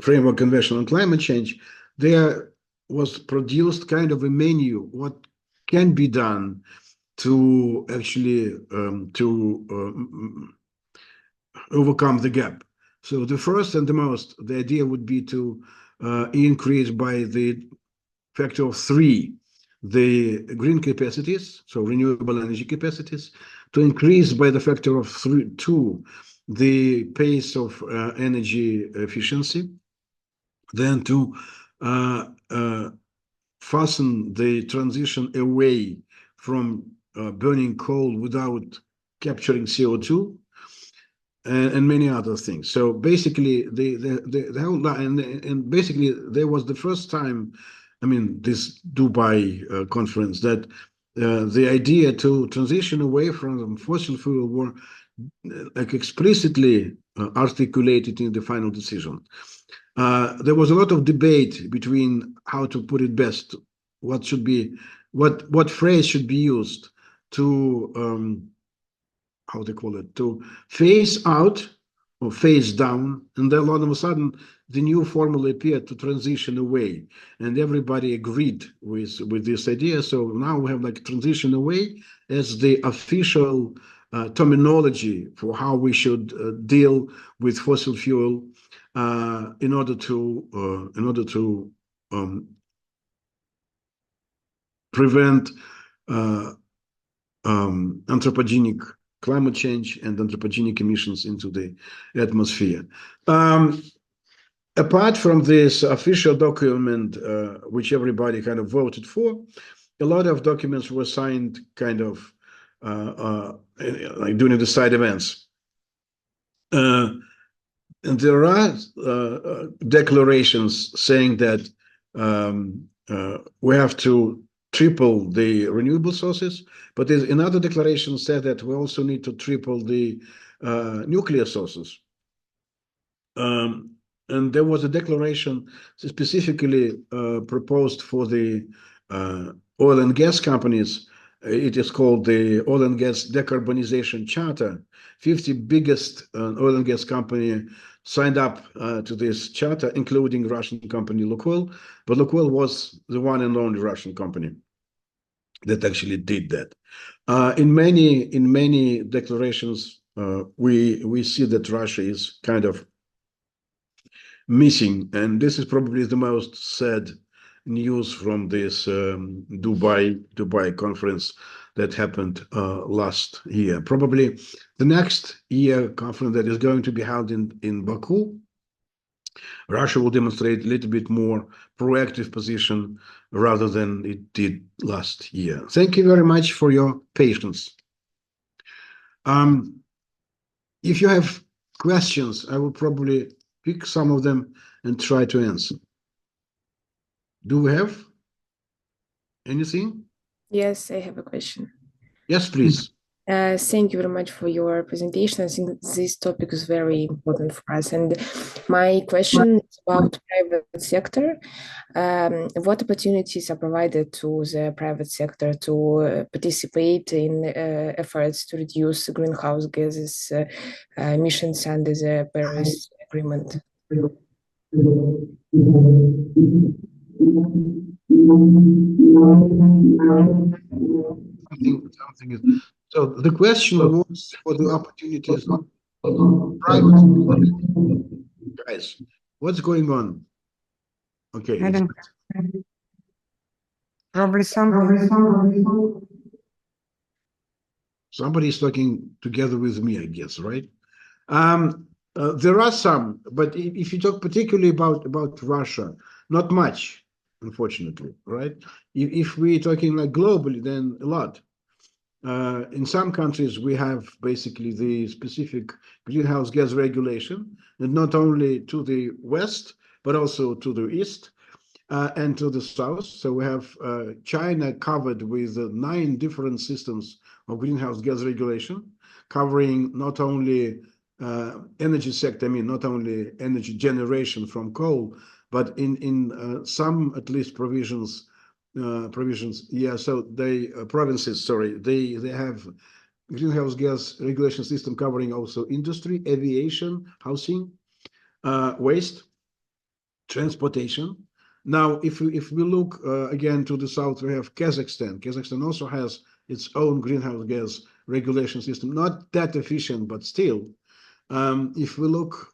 Framework Convention on Climate Change, there was produced kind of a menu what can be done to actually overcome the gap. So the first and the idea would be to increase by the factor of 3 the green capacities, so renewable energy capacities, to increase by the factor of 2 the pace of energy efficiency, then to fasten the transition away from burning coal without capturing CO2, and many other things. So basically, the whole and basically there was the first time, I mean, this Dubai conference that the idea to transition away from fossil fuel were like explicitly articulated in the final decision. There was a lot of debate between how to put it best, what should be, what phrase should be used to how they call it, to phase out or phase down, and then all of a sudden the new formula appeared to transition away, and everybody agreed with this idea. So now we have like transition away as the official terminology for how we should deal with fossil fuel in order to prevent anthropogenic climate change and anthropogenic emissions into the atmosphere. Apart from this official document, which everybody kind of voted for, a lot of documents were signed kind of like during the side events. And there are declarations saying that we have to triple the renewable sources, but there's another declaration said that we also need to triple the nuclear sources. And there was a declaration specifically proposed for the oil and gas companies. It is called the Oil and Gas Decarbonization Charter. 50 biggest oil and gas company signed up to this charter, including Russian company Lukoil. But Lukoil was the one and only Russian company that actually did that. In many declarations, we see that Russia is kind of missing, and this is probably the most sad news from this Dubai conference that happened last year. Probably the next year conference that is going to be held in Baku, Russia will demonstrate a little bit more proactive position rather than it did last year. Thank you very much for your patience. If you have questions, I will probably pick some of them and try to answer. Do we have anything? Yes, I have a question. Yes, please. Thank you very much for your presentation. I think this topic is very important for us. And my question is about private sector. What opportunities are provided to the private sector to participate in efforts to reduce greenhouse gases emissions under the Paris Agreement? Something is, so the question was for the opportunities private. Guys, what's going on? Okay. I don't probably somebody. Somebody's talking together with me, I guess, right? There are some, but if you talk particularly about Russia, not much, unfortunately, right? If we're talking like globally, then a lot. In some countries, we have basically the specific greenhouse gas regulation, and not only to the west, but also to the east and to the south. So we have China covered with 9 different systems of greenhouse gas regulation, covering not only energy sector, I mean, not only energy generation from coal, but in some, at least, provisions, yeah, so they provinces, sorry, they have greenhouse gas regulation system covering also industry, aviation, housing, waste, transportation. Now, if we look again to the south, we have Kazakhstan. Kazakhstan also has its own greenhouse gas regulation system, not that efficient, but still. If we look,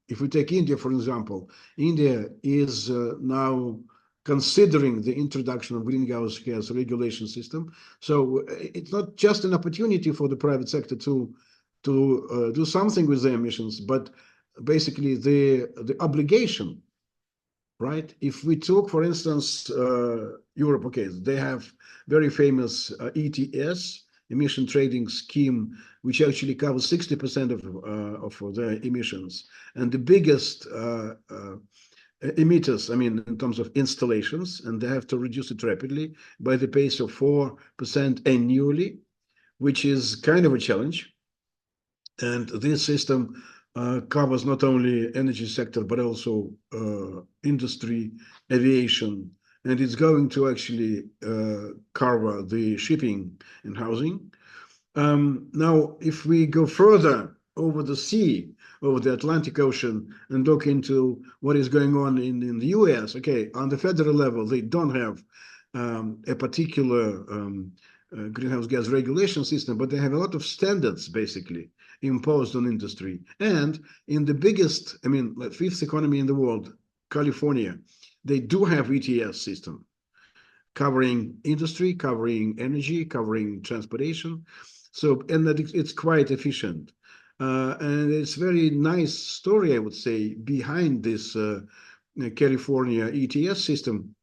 if we take India, for example, India is now considering the introduction of greenhouse gas regulation system. So it's not just an opportunity for the private sector to do something with their emissions, but basically the obligation, right? If we took, for instance, Europe, okay, they have very famous ETS, emission trading scheme, which actually covers 60% of the emissions. And the biggest emitters, I mean, in terms of installations, and they have to reduce it rapidly by the pace of 4% annually, which is kind of a challenge. And this system covers not only energy sector, but also industry, aviation, and it's going to actually cover the shipping and housing. Now, if we go further over the sea, over the Atlantic Ocean, and look into what is going on in the US, okay, on the federal level, they don't have a particular greenhouse gas regulation system, but they have a lot of standards, basically, imposed on industry. And in the biggest, I mean, like fifth economy in the world, California, they do have ETS system covering industry, covering energy, covering transportation. So, and that it's quite efficient. And it's very nice story, I would say, behind this California ETS system.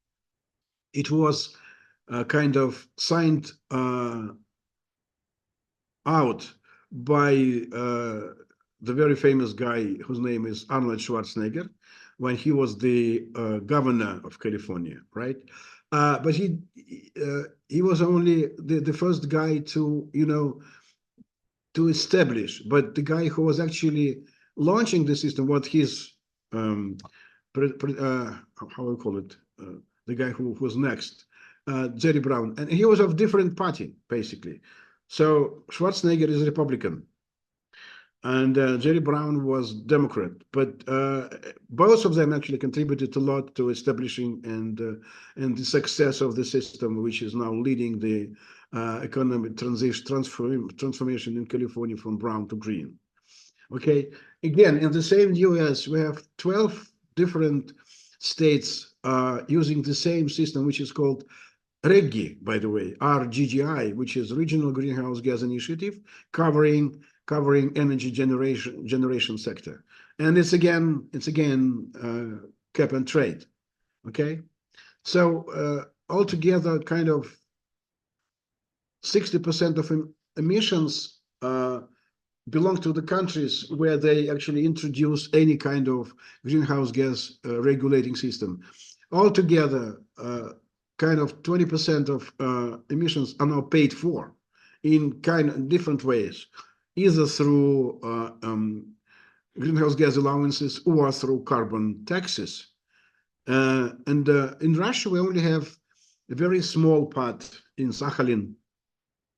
It was kind of signed out by the very famous guy whose name is Arnold Schwarzenegger, when he was the governor of California, right? But he was only the first guy to, you know, to establish. But the guy who was actually launching the system, what his how I call it, the guy who was next, Jerry Brown, and he was of different party basically. So Schwarzenegger is a Republican, and Jerry Brown was Democrat, but both of them actually contributed a lot to establishing and the success of the system, which is now leading the economic transformation in California from brown to green. Okay, again, in the same US, we have 12 different states using the same system, which is called RGGI, by the way, RGGI, which is Regional Greenhouse Gas Initiative, covering energy generation sector, and it's again cap and trade. Okay, so altogether, kind of 60% of emissions belong to the countries where they actually introduce any kind of greenhouse gas regulating system. Altogether, kind of 20% of emissions are now paid for in kind of different ways, either through greenhouse gas allowances or through carbon taxes. And in Russia, we only have a very small part in Sakhalin,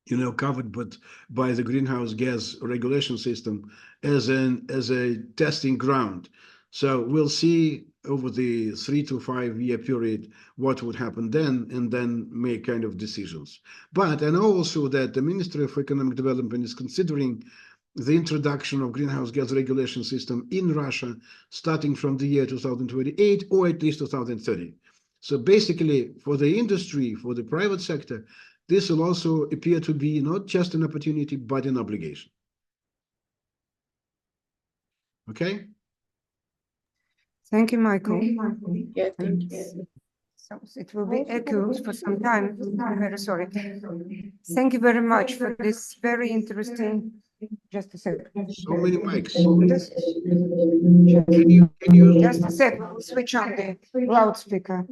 you know, covered but by the greenhouse gas regulation system as a testing ground. So we'll see over the 3 to 5 year period what would happen then, and then make kind of decisions. But I know also that the Ministry of Economic Development is considering the introduction of greenhouse gas regulation system in Russia starting from the year 2028 or at least 2030. So basically, for the industry, for the private sector, this will also appear to be not just an opportunity, but an obligation. Okay? Thank you, Michael. Yeah, thank you. So it will be echoed for some time. I'm very sorry. Thank you very much for this very interesting. Just a second. So many mics. Can you just a second? We'll switch on the loudspeaker.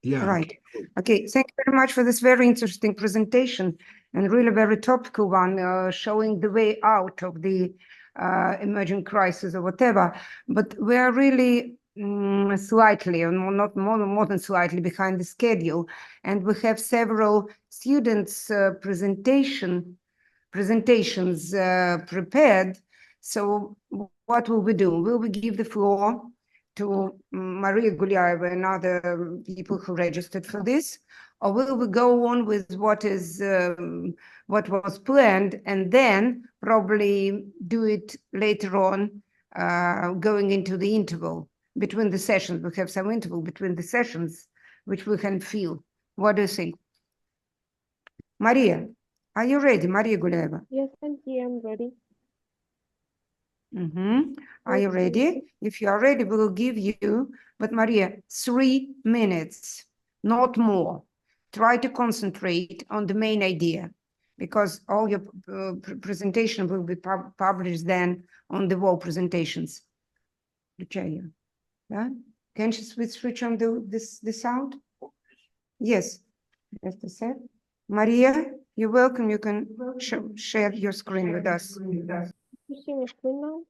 Yeah. Right. Okay. Thank you very much for this very interesting presentation, and really very topical one, showing the way out of the emerging crisis or whatever. But we are really slightly, or not more than slightly, behind the schedule, and we have several students' presentations prepared. So what will we do? Will we give the floor to Maria Gulieva and other people who registered for this, or will we go on with what was planned, and then probably do it later on, going into the interval between the sessions? We have some interval between the sessions, which we can feel. What do you think? Maria, are you ready? Maria Gulieva. Yes, I'm here. I'm ready. Are you ready? If you are ready, we will give you, but Maria, 3 minutes, not more. Try to concentrate on the main idea. because all your presentation will be published then on the wall presentations. Yeah? Can you switch on the sound? Yes, just a sec. Maria, you're welcome. You can share your screen with us. You see my screen now?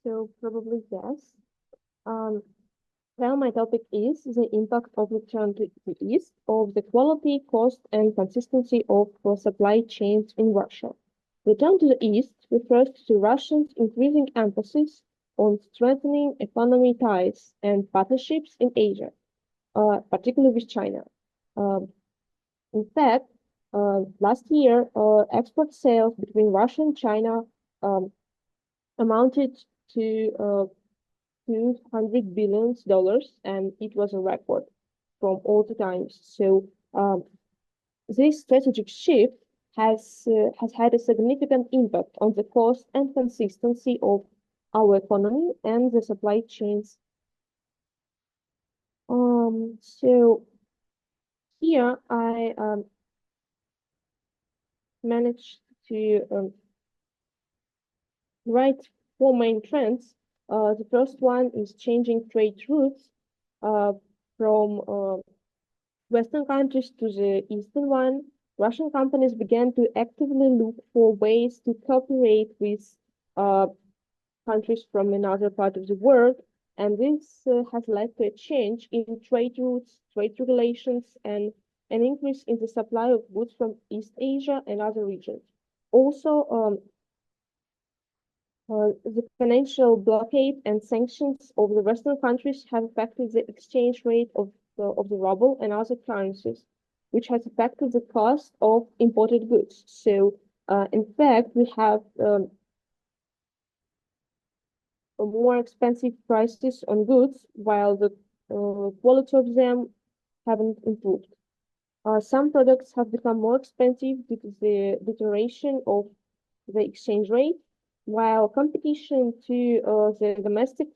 So probably yes. Well, my topic is the impact of return to the East of the quality, cost, and consistency of supply chains in Russia. Return to the East refers to Russians' increasing emphasis on strengthening economic ties and partnerships in Asia, particularly with China. In fact, last year, export sales between Russia and China amounted to $200 billion, and it was a record from all the times. So this strategic shift has had a significant impact on the cost and consistency of our economy and the supply chains. So here I managed to write four main trends. The first one is changing trade routes from Western countries to the Eastern one. Russian companies began to actively look for ways to cooperate with countries from another part of the world, and this has led to a change in trade routes, trade regulations, and an increase in the supply of goods from East Asia and other regions. Also, the financial blockade and sanctions of the Western countries have affected the exchange rate of the ruble and other currencies, which has affected the cost of imported goods. So, in fact, we have more expensive prices on goods, while the quality of them haven't improved. Some products have become more expensive due to the deterioration of the exchange rate, while competition to the domestic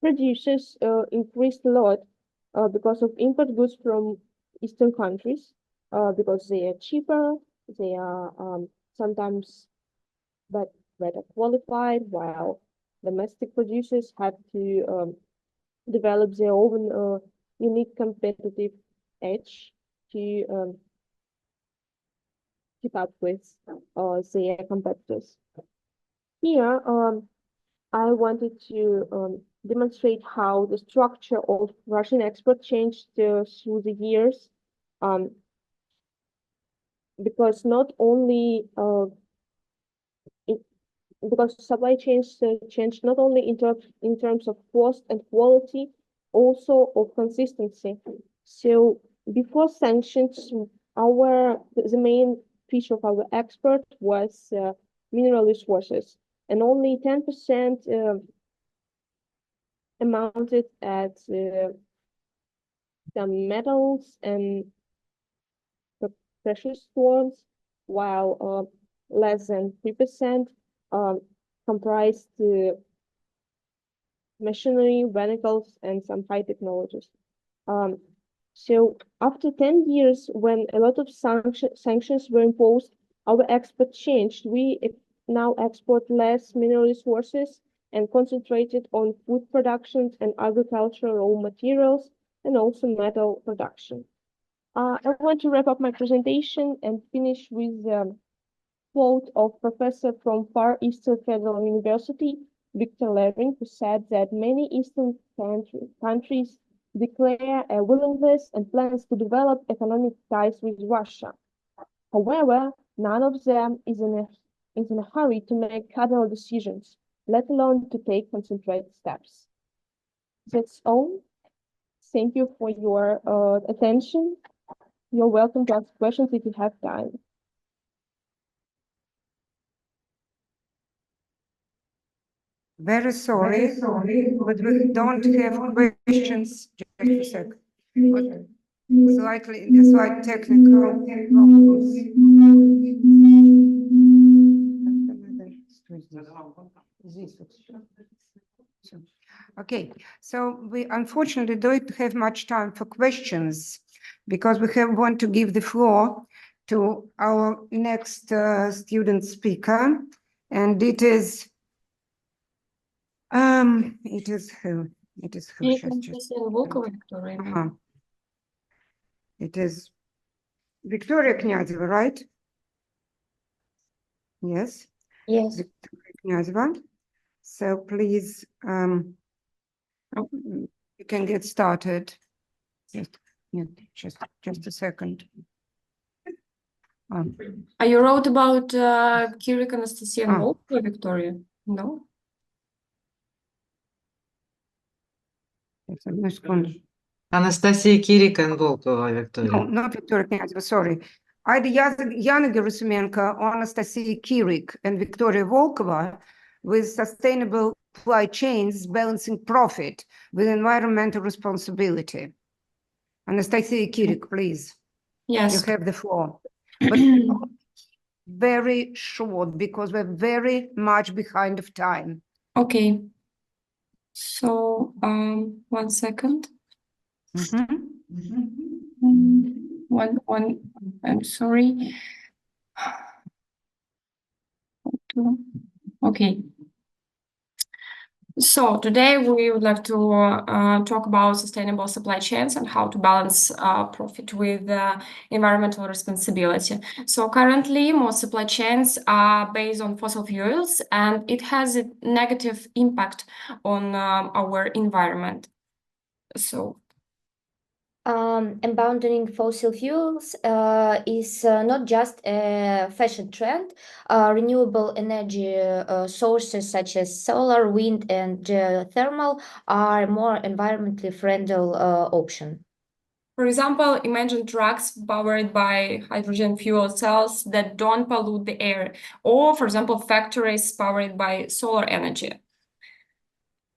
producers increased a lot because of import goods from Eastern countries, because they are cheaper, they are sometimes better qualified, while domestic producers have to develop their own unique competitive edge to keep up with their competitors. Here, I wanted to demonstrate how the structure of Russian export changed through the years, because not only because supply chains changed not only in terms of cost and quality, also of consistency. So before sanctions, the main fish of our export was mineral resources, and only 10% amounted at some metals and precious stones, while less than 3% comprised machinery, vehicles, and some high technologies. So after 10 years, when a lot of sanctions were imposed, our export changed. We now export less mineral resources and concentrated on food production and agricultural raw materials, and also metal production. I want to wrap up my presentation and finish with a quote of professor from Far Eastern Federal University, Victor Levin, who said that many Eastern countries declare a willingness and plans to develop economic ties with Russia. However, none of them is in a hurry to make cardinal decisions, let alone to take concentrated steps. That's all. Thank you for your attention. You're welcome to ask questions if you have time. Very sorry, but we don't have questions. Just a sec. Slight technical problems. Okay, so we unfortunately don't have much time for questions because we want to give the floor to our next student speaker, and it is who? It is who? It is Victoria Knyazeva, right? Yes. Yes. Victoria Knyazeva. So please, you can get started. Just a second. You wrote about Kirik, Anastasia, and Volkova, Victoria? No? Yes, одну секунду. Anastasia Kirik and Volkova, Victoria. No, not Victoria Knyazeva, sorry. Either Yana Gerasimenko or Anastasia Kirik and Victoria Volkova with sustainable supply chains balancing profit with environmental responsibility. Anastasia Kirik, please. Yes. You have the floor. But very short because we're very much behind of time. Okay. So, 1 second. I'm sorry. Okay. So today we would like to talk about sustainable supply chains and how to balance profit with environmental responsibility. So currently, most supply chains are based on fossil fuels, and it has a negative impact on our environment. So. Abandoning fossil fuels is not just a fashion trend. Renewable energy sources such as solar, wind, and geothermal are more environmentally friendly option. For example, imagine trucks powered by hydrogen fuel cells that don't pollute the air, or, for example, factories powered by solar energy.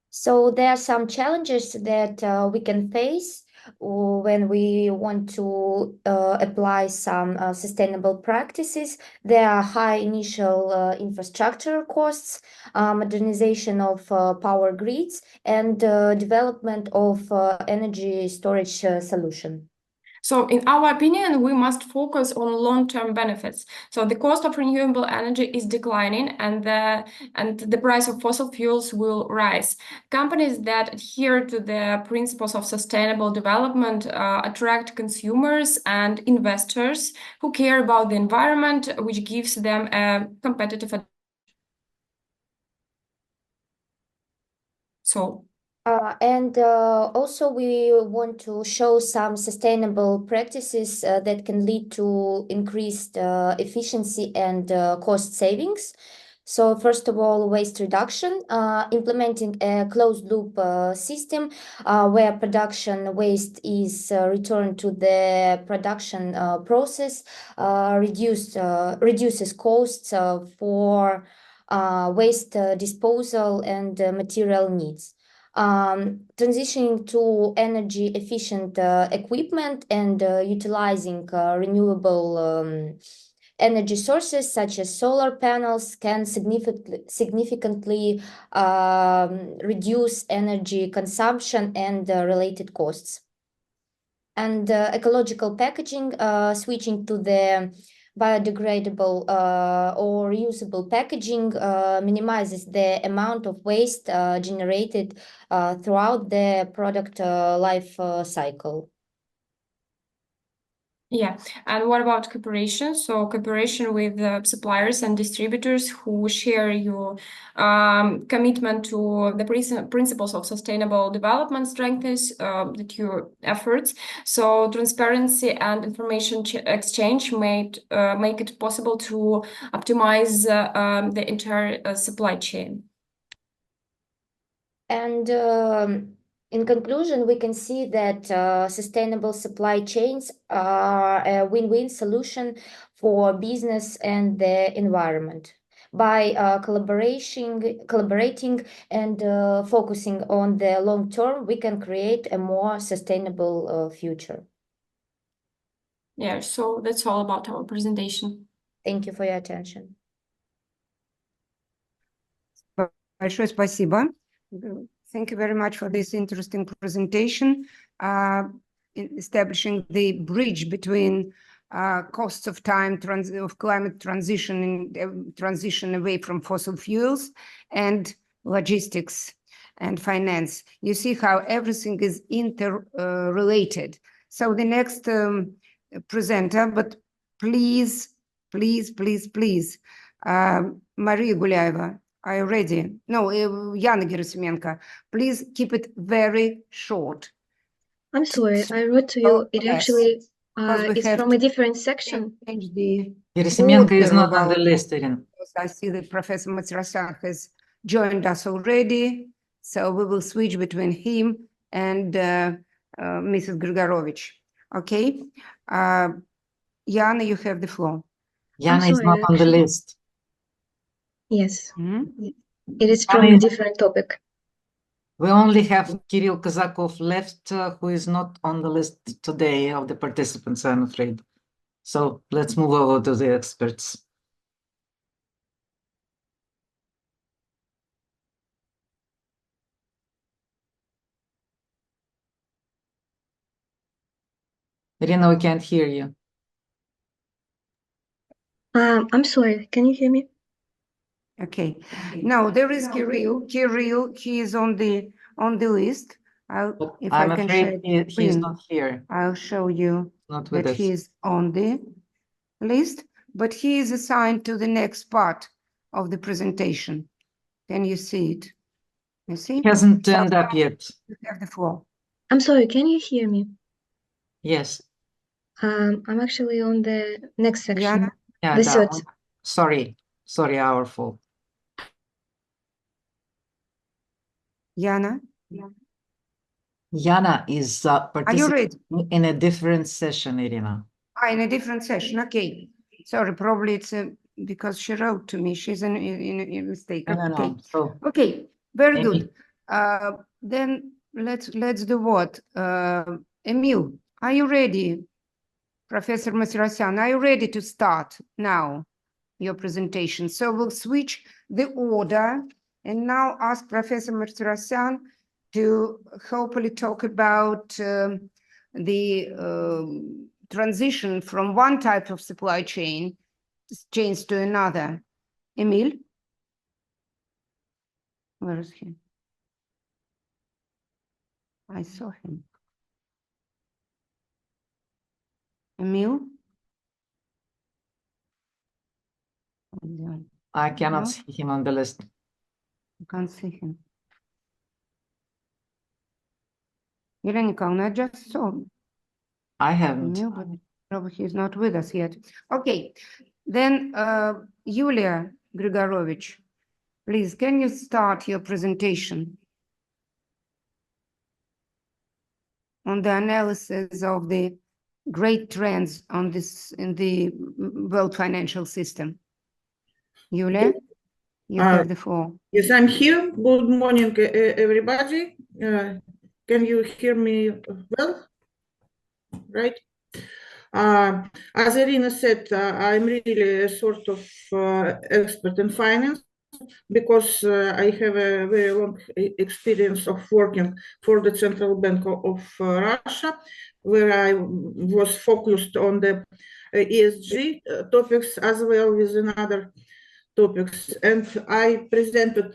So there are some challenges that we can face when we want to apply some sustainable practices. There are high initial infrastructure costs, modernization of power grids, and development of energy storage solution. So in our opinion, we must focus on long-term benefits. So the cost of renewable energy is declining and the price of fossil fuels will rise. Companies that adhere to the principles of sustainable development attract consumers and investors who care about the environment, which gives them a competitive advantage. So. Also, we want to show some sustainable practices that can lead to increased efficiency and cost savings. So first of all, waste reduction, implementing a closed-loop system where production waste is returned to the production process, reduces costs for waste disposal and material needs. Transitioning to energy efficient equipment and utilizing renewable energy sources such as solar panels can significantly reduce energy consumption and related costs. And ecological packaging, switching to the biodegradable or reusable packaging minimizes the amount of waste generated throughout the product life cycle. Yeah, and what about cooperation? So cooperation with suppliers and distributors who share your commitment to the principles of sustainable development strengthens your efforts. So transparency and information exchange make it possible to optimize the entire supply chain. And in conclusion, we can see that sustainable supply chains are a win-win solution for business and the environment. By collaborating and focusing on the long term, we can create a more sustainable future. Yeah, so that's all about our presentation. Thank you for your attention. Большое спасибо. Thank you very much for this interesting presentation, establishing the bridge between costs of time of climate transition and transition away from fossil fuels and logistics and finance. You see how everything is interrelated. So the next presenter, but please, Maria Gulaeva, are you ready? No, Yana Gerasimenko, please keep it very short. I'm sorry, I wrote to you. It actually is from a different section. Change the Gerasimenko is order not of on the our- list, Irina. I see that Professor Matsirasyan has joined us already, so we will switch between him and Mrs. Grigorovich. Okay, Yana, you have the floor. Yana is sorry, not on the actually. list. Yes, Hmm? it is from a different topic. We only have Kirill Kazakov left, who is not on the list today of the participants, I'm afraid. So let's move over to the experts. Irina, we can't hear you. I'm sorry, can you hear me? Okay, now there is Kirill. Kirill, he is on the list. If I'm I can afraid share he's screen, not here, I'll show you not with that us. he is on the list, but he is assigned to the next part of the presentation. Can you see it? You see? He hasn't So turned up yet. you have the floor. I'm sorry, can you hear me? Yes. I'm actually on the next section. Yana? Yeah, The that third. one. Sorry, our fault. Yana? Yana is Are you participating ready? in a different session, Irina. In a different session. Okay. Sorry, probably it's because she wrote to me. She's in a mistake. No. Okay. So Okay. Very maybe- good. Then let's do what? Emil, are you ready? Professor Matsirasyan, are you ready to start now your presentation? So we'll switch the order and now ask Professor Matsirasyan to hopefully talk about the transition from one type of supply chains to another. Emil? Where is he? I saw him. Emil? I cannot No? see him on the list. I can't see him. Elena Nikolaevna, I just saw I haven't. Emil, but probably he's not with us yet. Okay, then Yulia Grigorovich, please, can you start your presentation on the analysis of the great trends on this in the world financial system? Yulia, you have the floor. Yes, I'm here. Good morning, everybody. Can you hear me well? Right? As Irina said, I'm really a sort of expert in finance because I have a very long experience of working for the Central Bank of Russia, where I was focused on the ESG topics as well as another topics. And I presented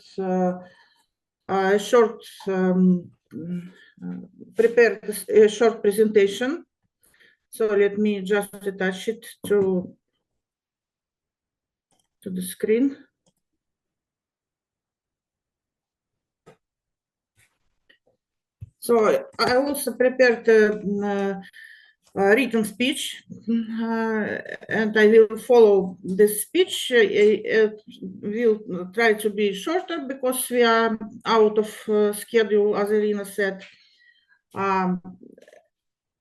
a short, prepared a short presentation. So let me just attach it to the screen. So I also prepared a written speech, and I will follow this speech. It will try to be shorter because we are out of schedule, as Irina said.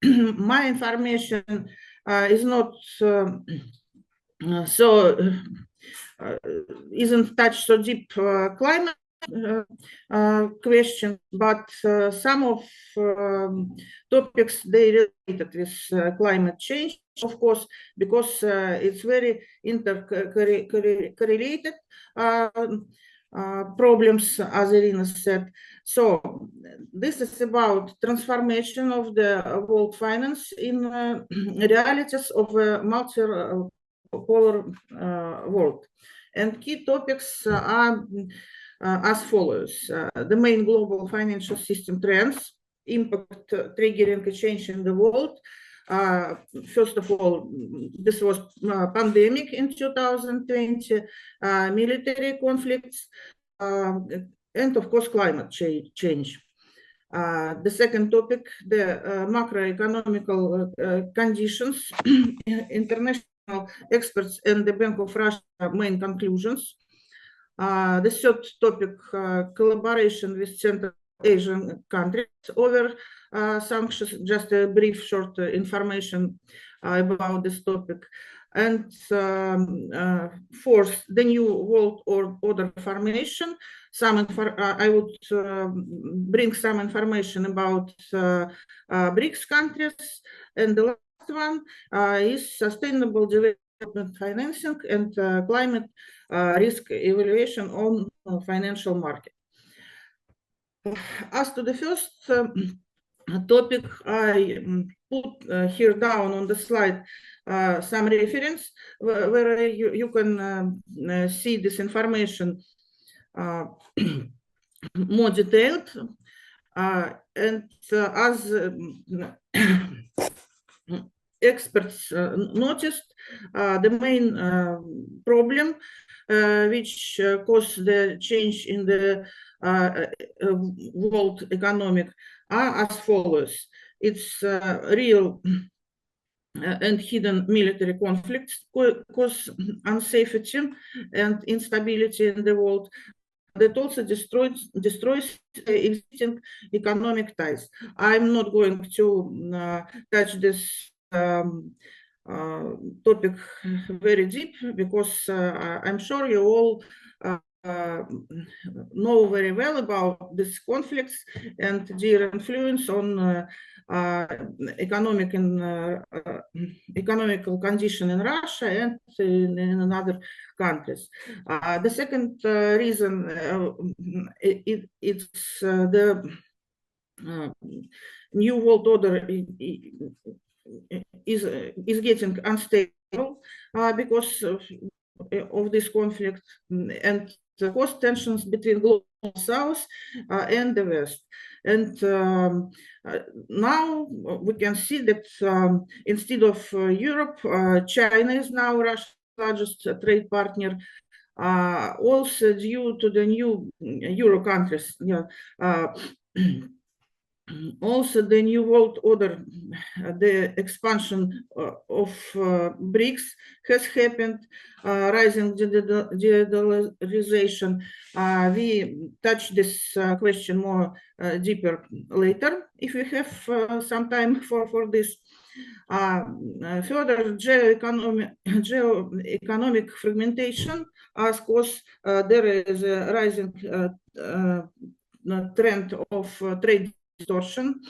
My information is not isn't touched so deep climate question, but some of topics they related with climate change, of course, because it's very intercorrelated. problems, as Irina said. So this is about transformation of the world finance in realities of a multipolar world. And key topics are as follows. The main global financial system trends, impact triggering a change in the world. First of all, this was pandemic in 2020, military conflicts, and of course, climate change. The second topic, the macroeconomical conditions, international experts and the Bank of Russia main conclusions. The third topic, collaboration with Central Asian countries over sanctions, just a brief short information about this topic. And fourth, the new world order formation. I would bring some information about BRICS countries. And the last one is sustainable development financing and climate risk evaluation on financial market. As to the first topic, I put here down on the slide some reference where you can see this information more detailed. And as experts noticed, the main problem which caused the change in the world economic are as follows. It's real and hidden military conflicts cause unsafety and instability in the world. That also destroys existing economic ties. I'm not going to touch this topic very deep because I'm sure you all know very well about these conflicts and their influence on economical condition in Russia and in other countries. The second reason it's the new world order is getting unstable because of this conflict and the cost tensions between global South and the West. And now we can see that instead of Europe, China is now Russia's largest trade partner, also due to the new Euro countries. Also, the new world order, the expansion of BRICS has happened, rising de-dollarization. We touch this question more deeper later, if we have some time for this. Further, geo-economic fragmentation, of course, there is a rising trend of trade distortion.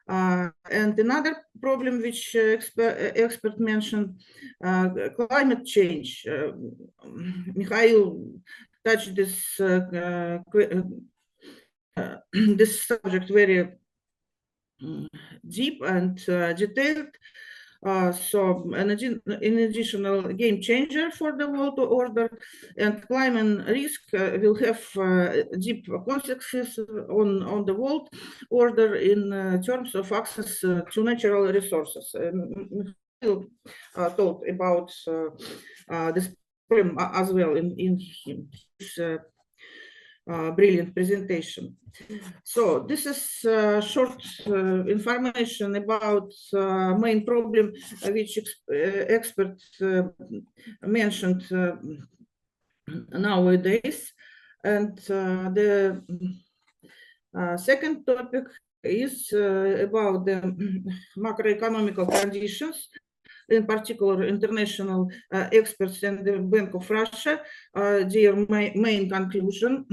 And another problem which expert mentioned, climate change. Mikhail touched this this subject very deep and detailed. So an additional game changer for the world order, and climate risk will have deep consequences on the world order in terms of access to natural resources. We'll talk about this problem as well in his brilliant presentation. So this is short information about main problem which experts mentioned nowadays. And the second topic is about the macroeconomical conditions, in particular international experts and the Bank of Russia, their main conclusion.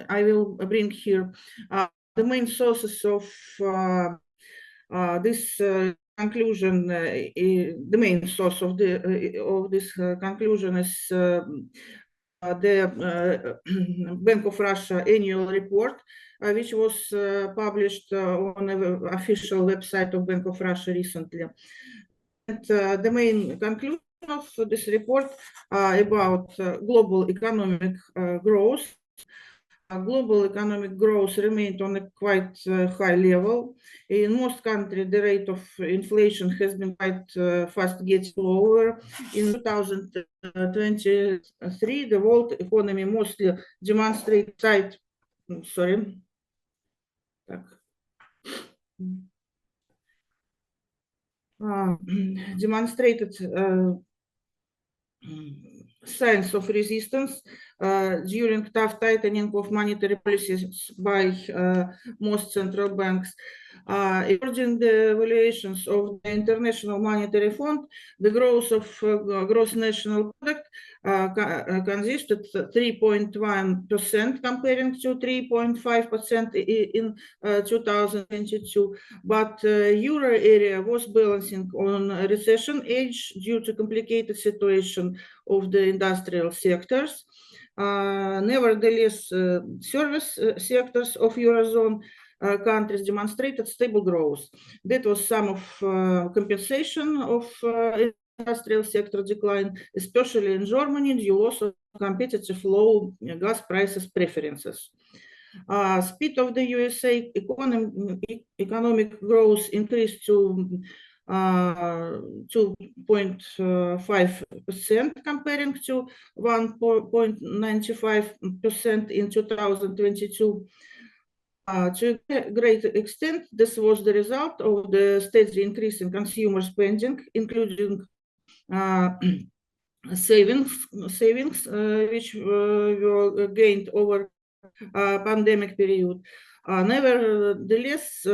I will bring here the main sources of this conclusion. The main source of this conclusion is the Bank of Russia annual report, which was published on the official website of Bank of Russia recently. And the main conclusion of this report about global economic growth. Global economic growth remained on a quite high level. In most countries, the rate of inflation has been quite fast getting lower. In 2023, the world economy mostly demonstrated demonstrated signs of resistance during tough tightening of monetary policies by most central banks. According to the evaluations of the International Monetary Fund, the growth of gross national product consisted 3.1% comparing to 3.5% in 2022. But euro area was balancing on a recession edge due to complicated situation of the industrial sectors. Nevertheless, service sectors of Eurozone countries demonstrated stable growth. That was some of compensation of industrial sector decline, especially in Germany, due also competitive low gas prices preferences. Speed of the USA economic growth increased to 2.5% comparing to 1.95% in 2022. To a great extent, this was the result of the steady increase in consumer spending, including savings which were gained over pandemic period. Nevertheless,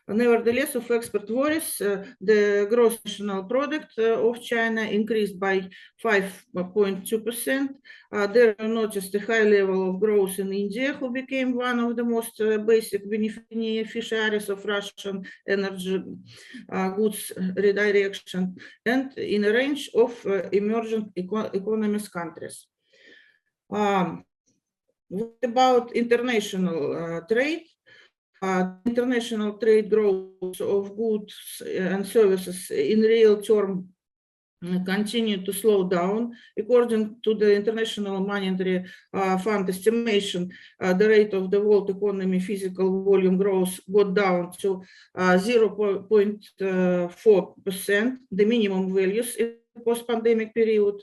Nevertheless, of expert worries, the gross national product of China increased by 5.2%. There we noticed a high level of growth in India, who became one of the most basic beneficiaries of Russian energy goods redirection, and in a range of emerging economies countries. What about international trade? International trade growth of goods and services in real term continued to slow down. According to the International Monetary Fund estimation, the rate of the world economy physical volume growth got down to 0.4%, the minimum values in the post-pandemic period.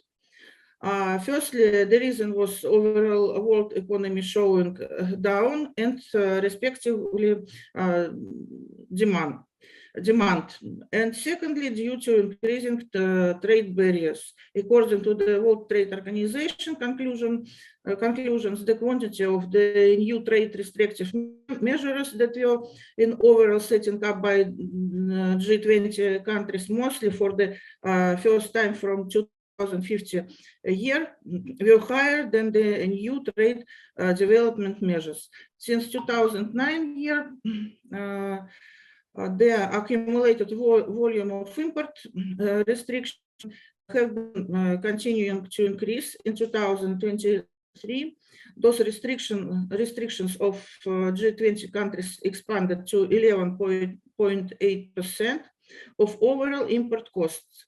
Firstly, the reason was overall world economy showing down and respectively demand. And secondly, due to increasing trade barriers. According to the World Trade Organization conclusions, the quantity of the new trade restrictive measures that were in overall setting up by G20 countries, mostly for the first time from 2050 a year, were higher than the new trade development measures. Since 2009 year, the accumulated volume of import restrictions have been continuing to increase in 2023. Those restrictions of G20 countries expanded to 11.8% of overall import costs.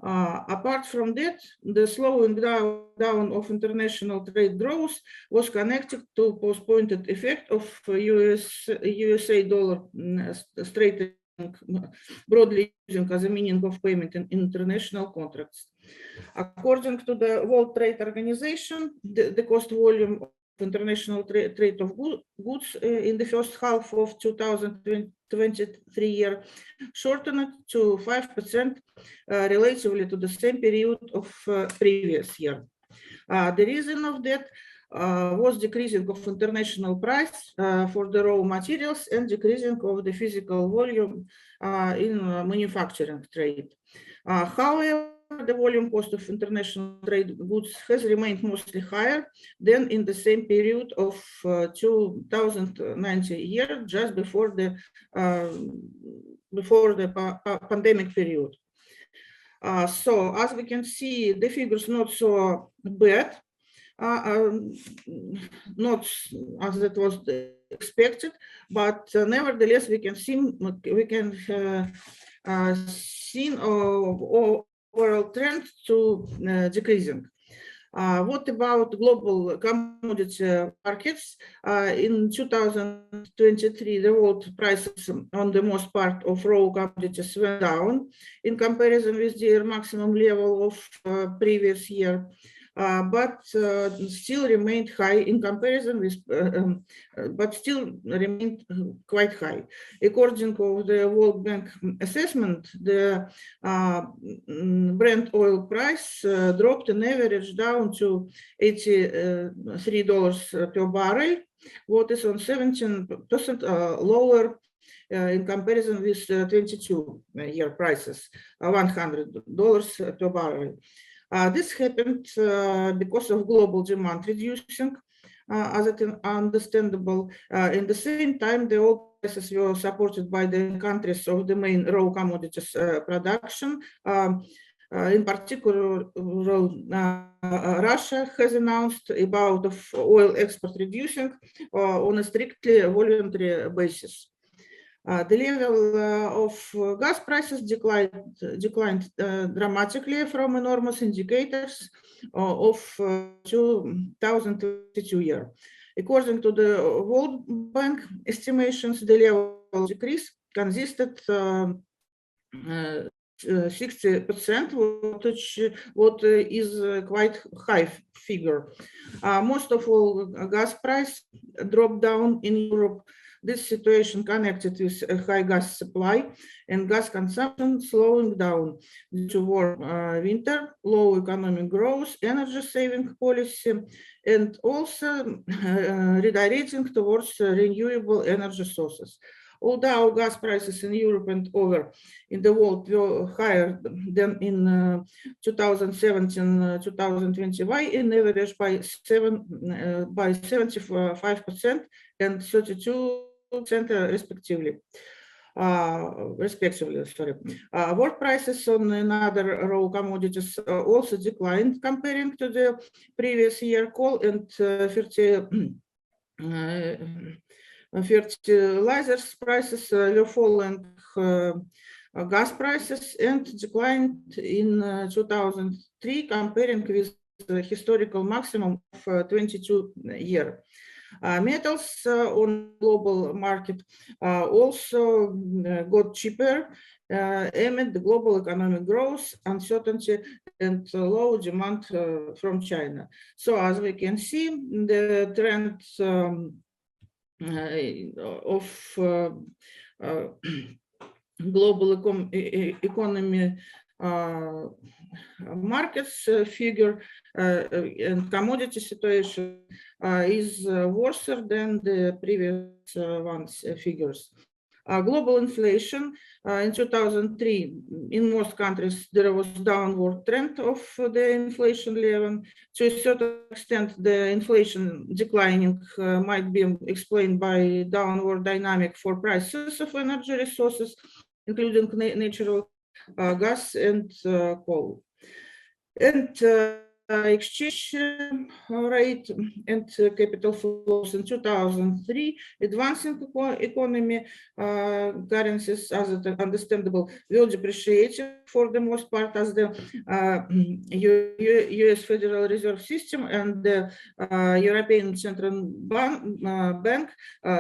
Apart from that, the slowing down of international trade growth was connected to postponed effect of USA dollar straightening, broadly using as a meaning of payment in international contracts. According to the World Trade Organization, the cost volume of international trade of goods in the first half of 2023 year shortened to 5% relatively to the same period of previous year. The reason of that was decreasing of international price for the raw materials and decreasing of the physical volume in manufacturing trade. However, the volume cost of international trade goods has remained mostly higher than in the same period of 2019 year, just before the pandemic period. So as we can see, the figures not so bad, not as it was expected, but nevertheless we can see overall trend to decreasing. What about global commodity markets? In 2023, the world prices on the most part of raw commodities went down in comparison with their maximum level of previous year. But still remained high in comparison with, but still remained quite high. According to the World Bank assessment, the Brent oil price dropped on average down to $83 per barrel, what is on 17% lower in comparison with 22-year prices, $100 per barrel. This happened because of global demand reducing, as it is understandable. In the same time, the oil prices were supported by the countries of the main raw commodities production. In particular, Russia has announced about oil export reducing on a strictly voluntary basis. The level of gas prices declined dramatically from enormous indicators of 2022 year. According to the World Bank estimations, the level of decrease consisted 60%, what is quite high figure. Most of all, gas price dropped down in Europe. This situation connected with a high gas supply and gas consumption slowing down due to warm winter, low economic growth, energy saving policy, and also redirecting towards renewable energy sources. Although gas prices in Europe and over in the world were higher than in 2017-2021, in average by 75% and 32% respectively. World prices on another raw commodities also declined comparing to the previous year. Coal and fertilizers prices were falling, gas prices, and declined in 2003 comparing with the historical maximum of 22 year. Metals on global market also got cheaper amid the global economic growth, uncertainty, and low demand from China. So as we can see, the trend of global economy markets figure and commodity situation is worse than the previous ones figures. Global inflation in 2003 in most countries there was downward trend of the inflation level. To a certain extent, the inflation declining might be explained by downward dynamic for prices of energy resources, including natural gas and coal. And exchange rate and capital flows in 2003, advancing economy currencies, as it is understandable, will depreciate for the most part as the US Federal Reserve System and the European Central Bank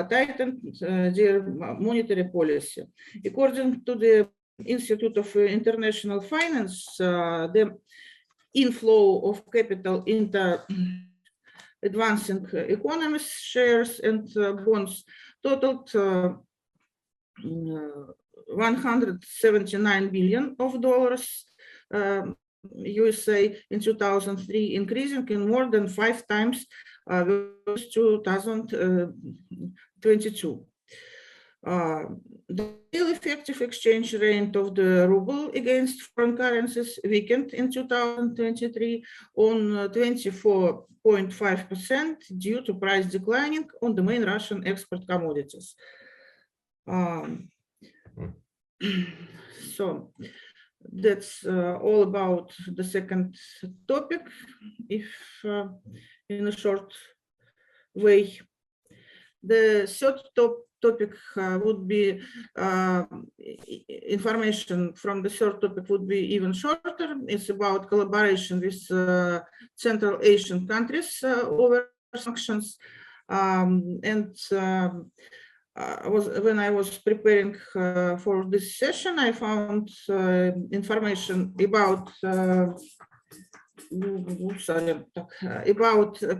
tightened their monetary policy. According to the Institute of International Finance, the inflow of capital into advancing economies, shares and bonds totaled $179 billion USA in 2003, increasing in more than 5 times versus 2022. The real effective exchange rate of the ruble against foreign currencies weakened in 2023 on 24.5% due to price declining on the main Russian export commodities. So That's all about the second topic, if in a short way. The third topic would be information from the third topic would be even shorter. It's about collaboration with Central Asian countries over sanctions. When I was preparing for this session, I found information about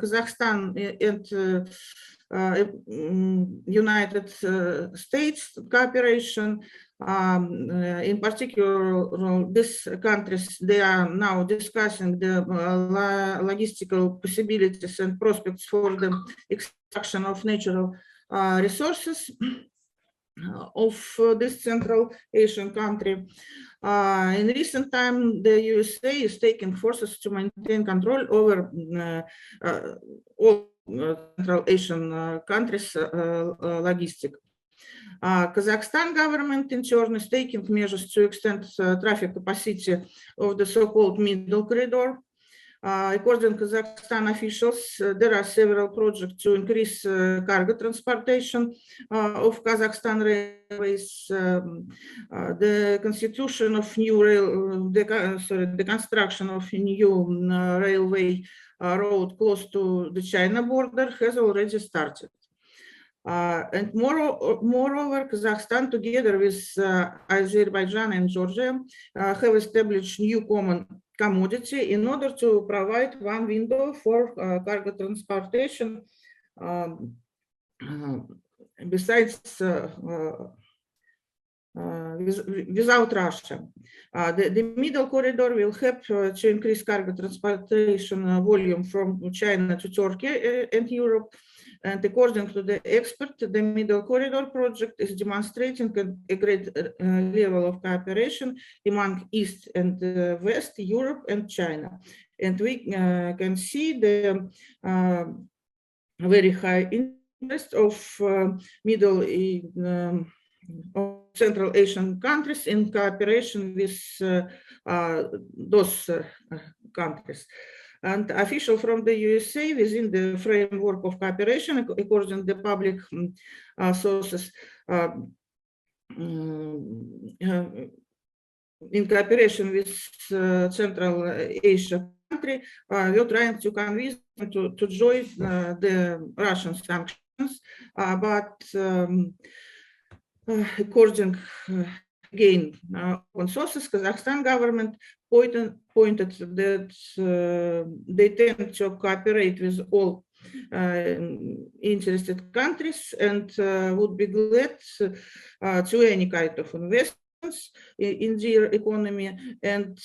Kazakhstan and United States cooperation. In particular, these countries, they are now discussing the logistical possibilities and prospects for the extraction of natural resources of this Central Asian country. In recent time, the USA is taking forces to maintain control over all Central Asian countries' logistics. Kazakhstan government in turn is taking measures to extend traffic capacity of the so-called middle corridor. According to Kazakhstan officials, there are several projects to increase cargo transportation of Kazakhstan railways. The constitution of new the construction of a new railway road close to the China border has already started. And moreover, Kazakhstan, together with Azerbaijan and Georgia, have established new common commodity in order to provide one window for cargo transportation besides without Russia. The middle corridor will help to increase cargo transportation volume from China to Turkey and Europe. And according to the expert, the middle corridor project is demonstrating a great level of cooperation among East and West, Europe and China. And we can see the very high interest of Central Asian countries in cooperation with those countries. And officials from the USA within the framework of cooperation, according to the public sources, in cooperation with Central Asia country, we're trying to convince them to join the Russian sanctions, but according again on sources, Kazakhstan government pointed that they tend to cooperate with all interested countries and would be glad to any kind of investments in their economy. And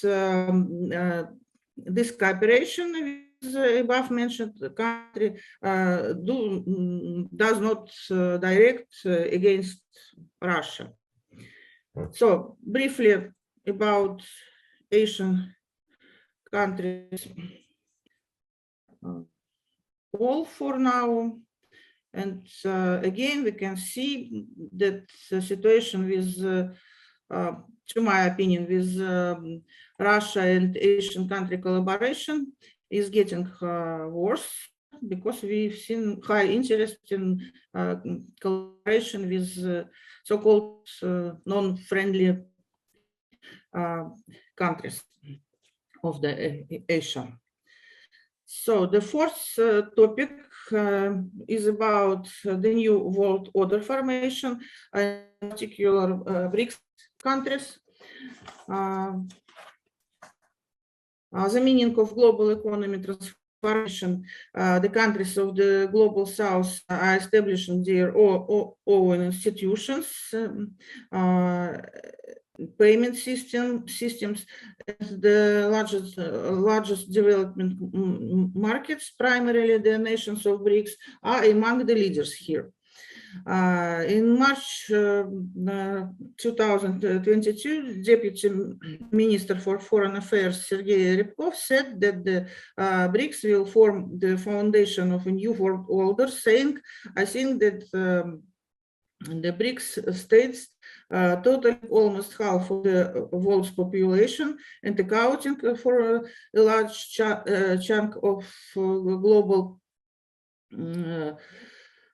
this cooperation with the above mentioned country does not direct against Russia. So briefly about Asian countries, all for now. And again, we can see that the situation with, to my opinion, with Russia and Asian country collaboration is getting worse, because we've seen high interest in collaboration with so-called non-friendly countries of the Asia. So the fourth topic is about the new world order formation, in particular BRICS countries. The meaning of global economy transformation, the countries of the global south are establishing their own institutions, payment systems, the largest development markets, primarily the nations of BRICS, are among the leaders here. In March 2022, Deputy Minister for Foreign Affairs Sergei Ryabkov said that the BRICS will form the foundation of a new world order, saying, I think that the BRICS states total almost half of the world's population and accounting for a large chunk of global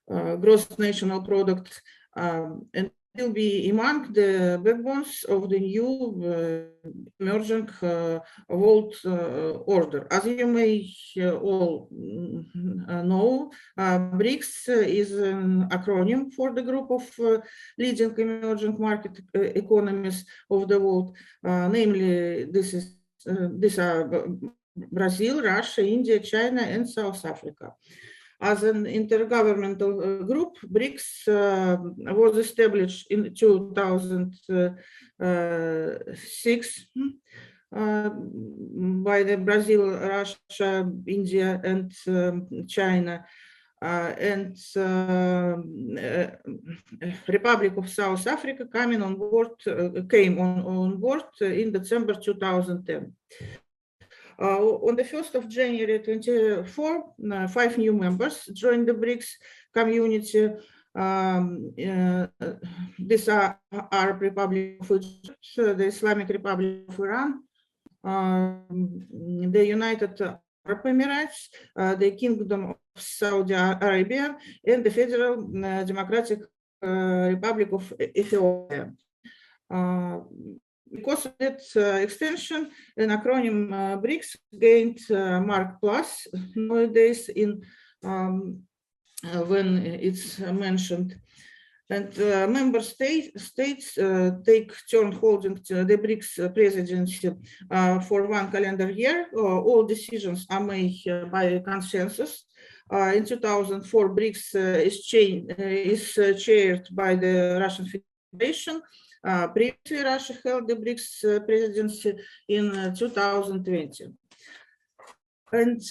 gross national product, and will be among the backbones of the new emerging world order. As you may all know, BRICS is an acronym for the group of leading emerging market economies of the world. Namely, these are Brazil, Russia, India, China, and South Africa. As an intergovernmental group, BRICS was established in 2006 by the Brazil, Russia, India, and China, and Republic of South Africa came on board in December 2010. On the 1st of January 2024, 5 new members joined the BRICS community. These are Arab Republic of Egypt, the Islamic Republic of Iran, the United Arab Emirates, the Kingdom of Saudi Arabia, and the Federal Democratic Republic of Ethiopia. Because of that extension, an acronym BRICS gained Mark Plus nowadays in when it's mentioned. And member states take turn holding the BRICS presidency for 1 calendar year. All decisions are made by consensus. In 2004, BRICS is chaired by the Russian Federation. Previously, Russia held the BRICS presidency in 2020. And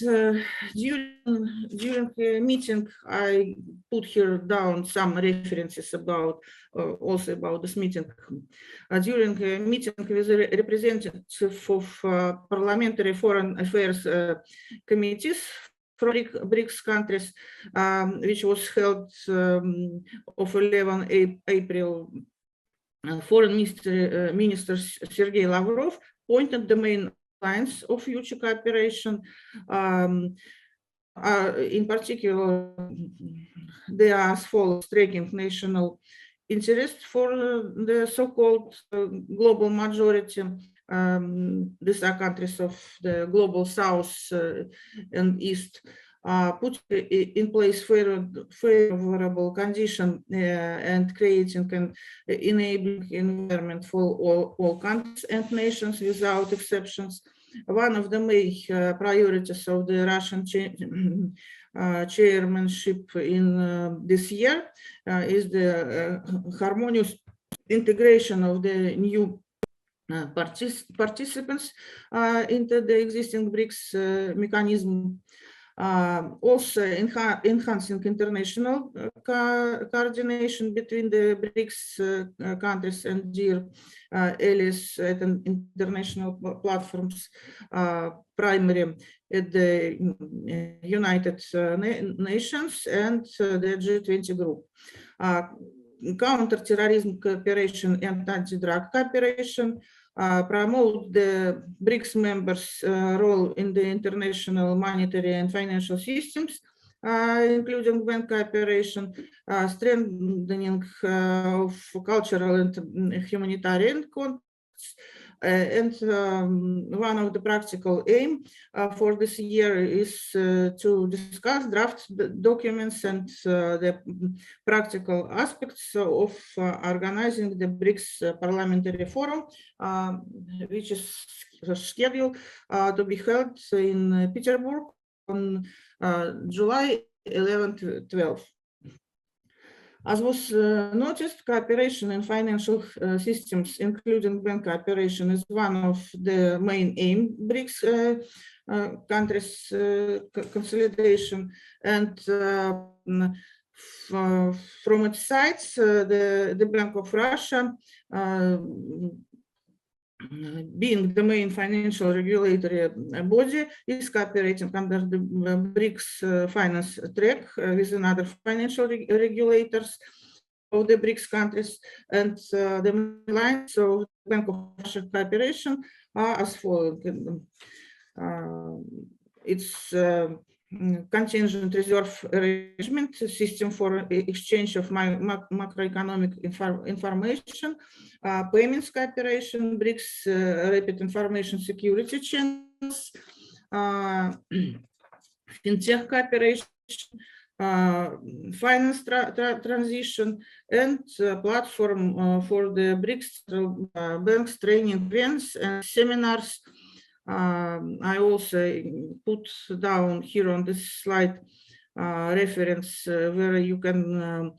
during the meeting, I put here down some references about also about this meeting. During a meeting with a representative of Parliamentary Foreign Affairs committees from BRICS countries, which was held of 11 April, Foreign Minister Sergei Lavrov pointed the main lines of future cooperation. In particular, they are as follows: striking national interest for the so-called global majority. These are countries of the global south and east. Put in place favorable condition and creating an enabling environment for all countries and nations without exceptions. One of the main priorities of the Russian chairmanship in this year is the harmonious integration of the new participants into the existing BRICS mechanism. Also enhancing international coordination between the BRICS countries and dear allies at international platforms, primarily at the United Nations and the G20 group. Counter-terrorism cooperation and anti-drug cooperation, promote the BRICS members' role in the international monetary and financial systems, including bank cooperation, strengthening of cultural and humanitarian contacts. And one of the practical aim for this year is to discuss draft documents and the practical aspects of organizing the BRICS Parliamentary Forum, which is scheduled to be held in Petersburg on July 11-12. As was noticed, cooperation in financial systems, including bank cooperation, is one of the main aim BRICS countries consolidation. And from its side, the Bank of Russia, being the main financial regulatory body, is cooperating under the BRICS finance track with another financial regulators. of the BRICS countries, and the lines of Bank of Russia cooperation are as follows. It's contingent reserve arrangement system for exchange of macroeconomic information, payments cooperation, BRICS rapid information security channels, fintech cooperation, finance transition, and platform for the BRICS banks training events and seminars. I also put down here on this slide reference where you can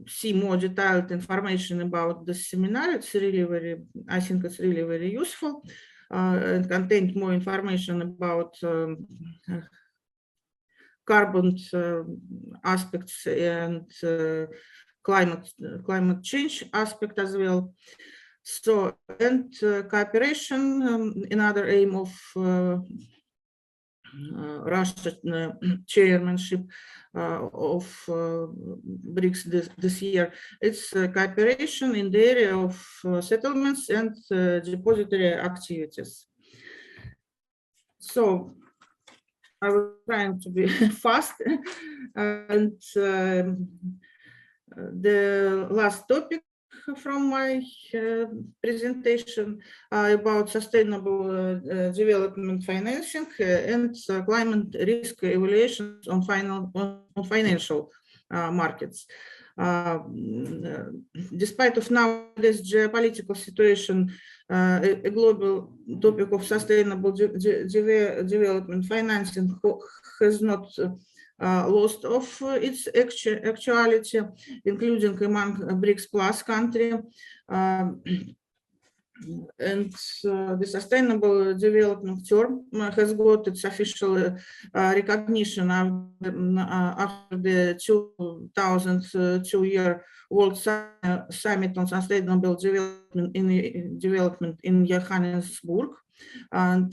see more detailed information about the seminar. It's really I think it's really very useful and contains more information about carbon aspects and climate change aspect as well. So, and cooperation, another aim of Russia chairmanship of BRICS this year. It's cooperation in the area of settlements and depository activities. So I was trying to be fast, and the last topic from my presentation about sustainable development financing and climate risk evaluations on financial markets. Despite of nowadays geopolitical situation, a global topic of sustainable development financing has not lost of its actuality, including among BRICS Plus country. And the sustainable development term has got its official recognition after the 2002 World Summit on Sustainable Development in Johannesburg. And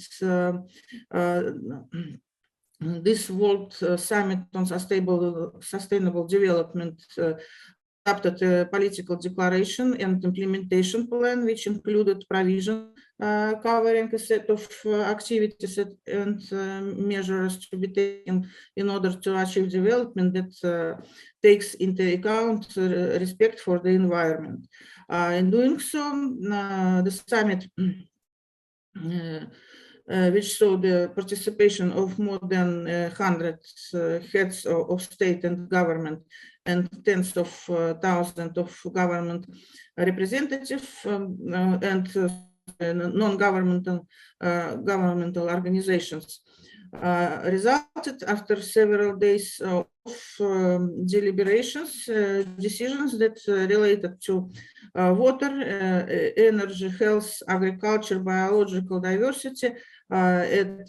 this World Summit on Sustainable Development adopted a political declaration and implementation plan, which included provision covering a set of activities and measures to be taken in order to achieve development that takes into account respect for the environment. In doing so, the summit which saw the participation of more than 100 heads of state and government and tens of thousands of government representatives and non-governmental governmental organizations. Resulted after several days of deliberations, decisions that related to water, energy, health, agriculture, biological diversity, and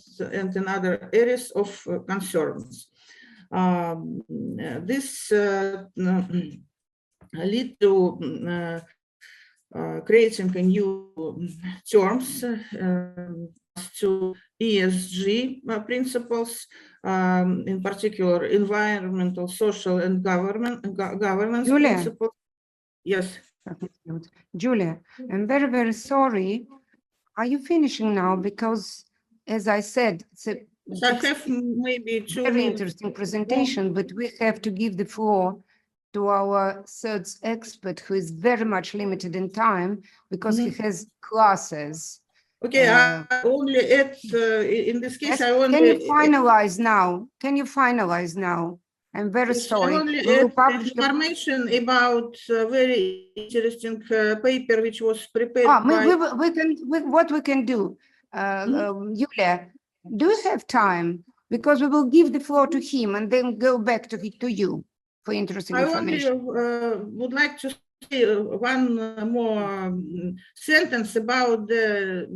in other areas of concerns. This lead to creating a new terms to ESG principles, in particular environmental, social, and governance Julia. principles. Yes. Julia, I'm very, very sorry. Are you finishing now? Because, as I said, it's a I have maybe 2 very minutes. interesting presentation, but we have to give the floor to our third expert, who is very much limited in time because he has classes. Okay, I only add, in this case, Yes? I only... Can you finalize now? Can you finalize now? I'm very sorry. I only We will add publish the- information about a very interesting paper which was prepared what we can do, Yulia, do you have time? Because we will give the floor to him and then go back to you for interesting information. I only would like to say one more sentence about the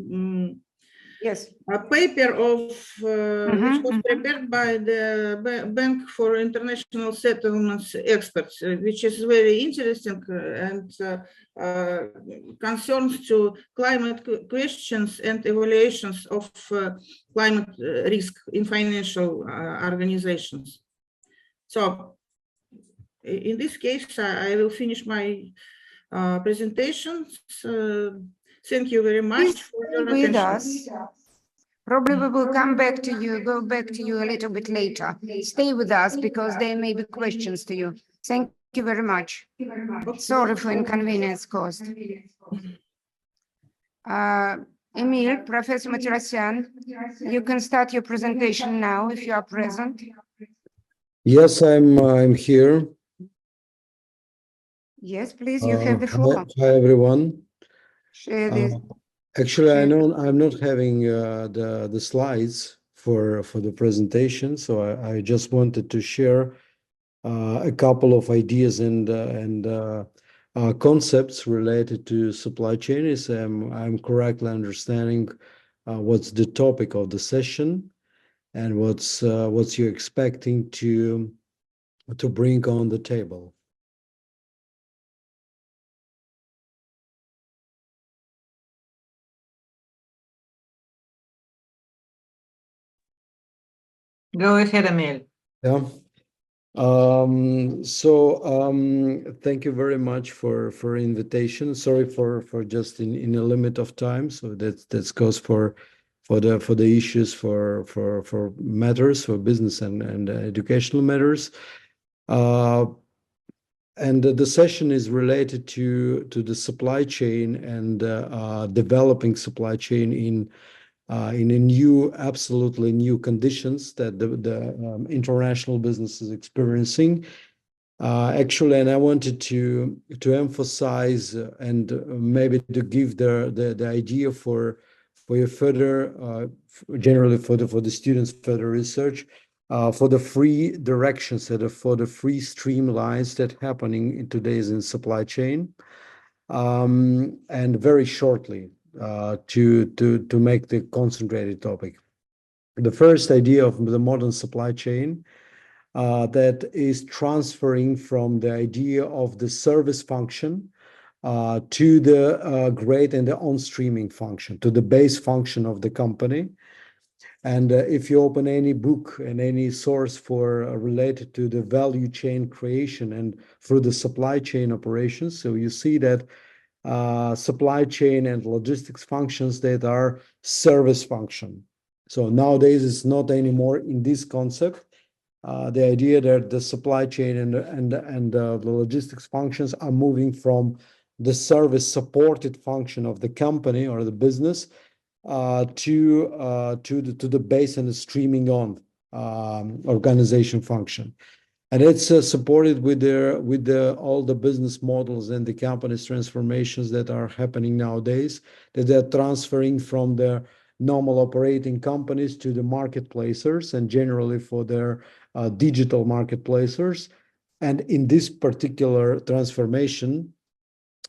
Yes. a paper of which was prepared by the Bank for International Settlements experts, which is very interesting and concerns to climate questions and evaluations of climate risk in financial organizations. So In this case, I will finish my presentation. Thank you very much Please for your stay with attention. us. Probably we will come back to you, go back to you a little bit later. Stay with us because there may be questions to you. Thank you very much. Sorry for inconvenience caused. Emil, Professor Matirosyan, you can start your presentation now if you are present. Yes, I'm here. Yes, please, you have the floor. Hi everyone. Share this. Actually, I know I'm not having the slides for the presentation, so I just wanted to share a couple of ideas and concepts related to supply chain. Is I'm correctly understanding what's the topic of the session and what's you're expecting to bring on the table. Go ahead, Emil. Yeah. Thank you very much for invitation. Sorry for just in a limit of time. So that goes for the issues for matters for business and educational matters. And the session is related to the supply chain and developing supply chain in a absolutely new conditions that the international business is experiencing. Actually, and I wanted to emphasize and maybe to give the idea for your further generally for the students further research for the three directions for the three streamlines that happening in today's in supply chain, and very shortly to make the concentrated topic. The first idea of the modern supply chain that is transferring from the idea of the service function to the grade and the on-streaming function, to the base function of the company. And if you open any book and any source for related to the value chain creation and through the supply chain operations, so you see that supply chain and logistics functions that are service function. So nowadays it's not anymore in this concept. The idea that the supply chain and the logistics functions are moving from the service supported function of the company or the business to the base and the streaming on organization function. And it's supported with all the business models and the company's transformations that are happening nowadays, that they're transferring from the normal operating companies to the marketplacers and generally for their digital marketplacers. And in this particular transformation,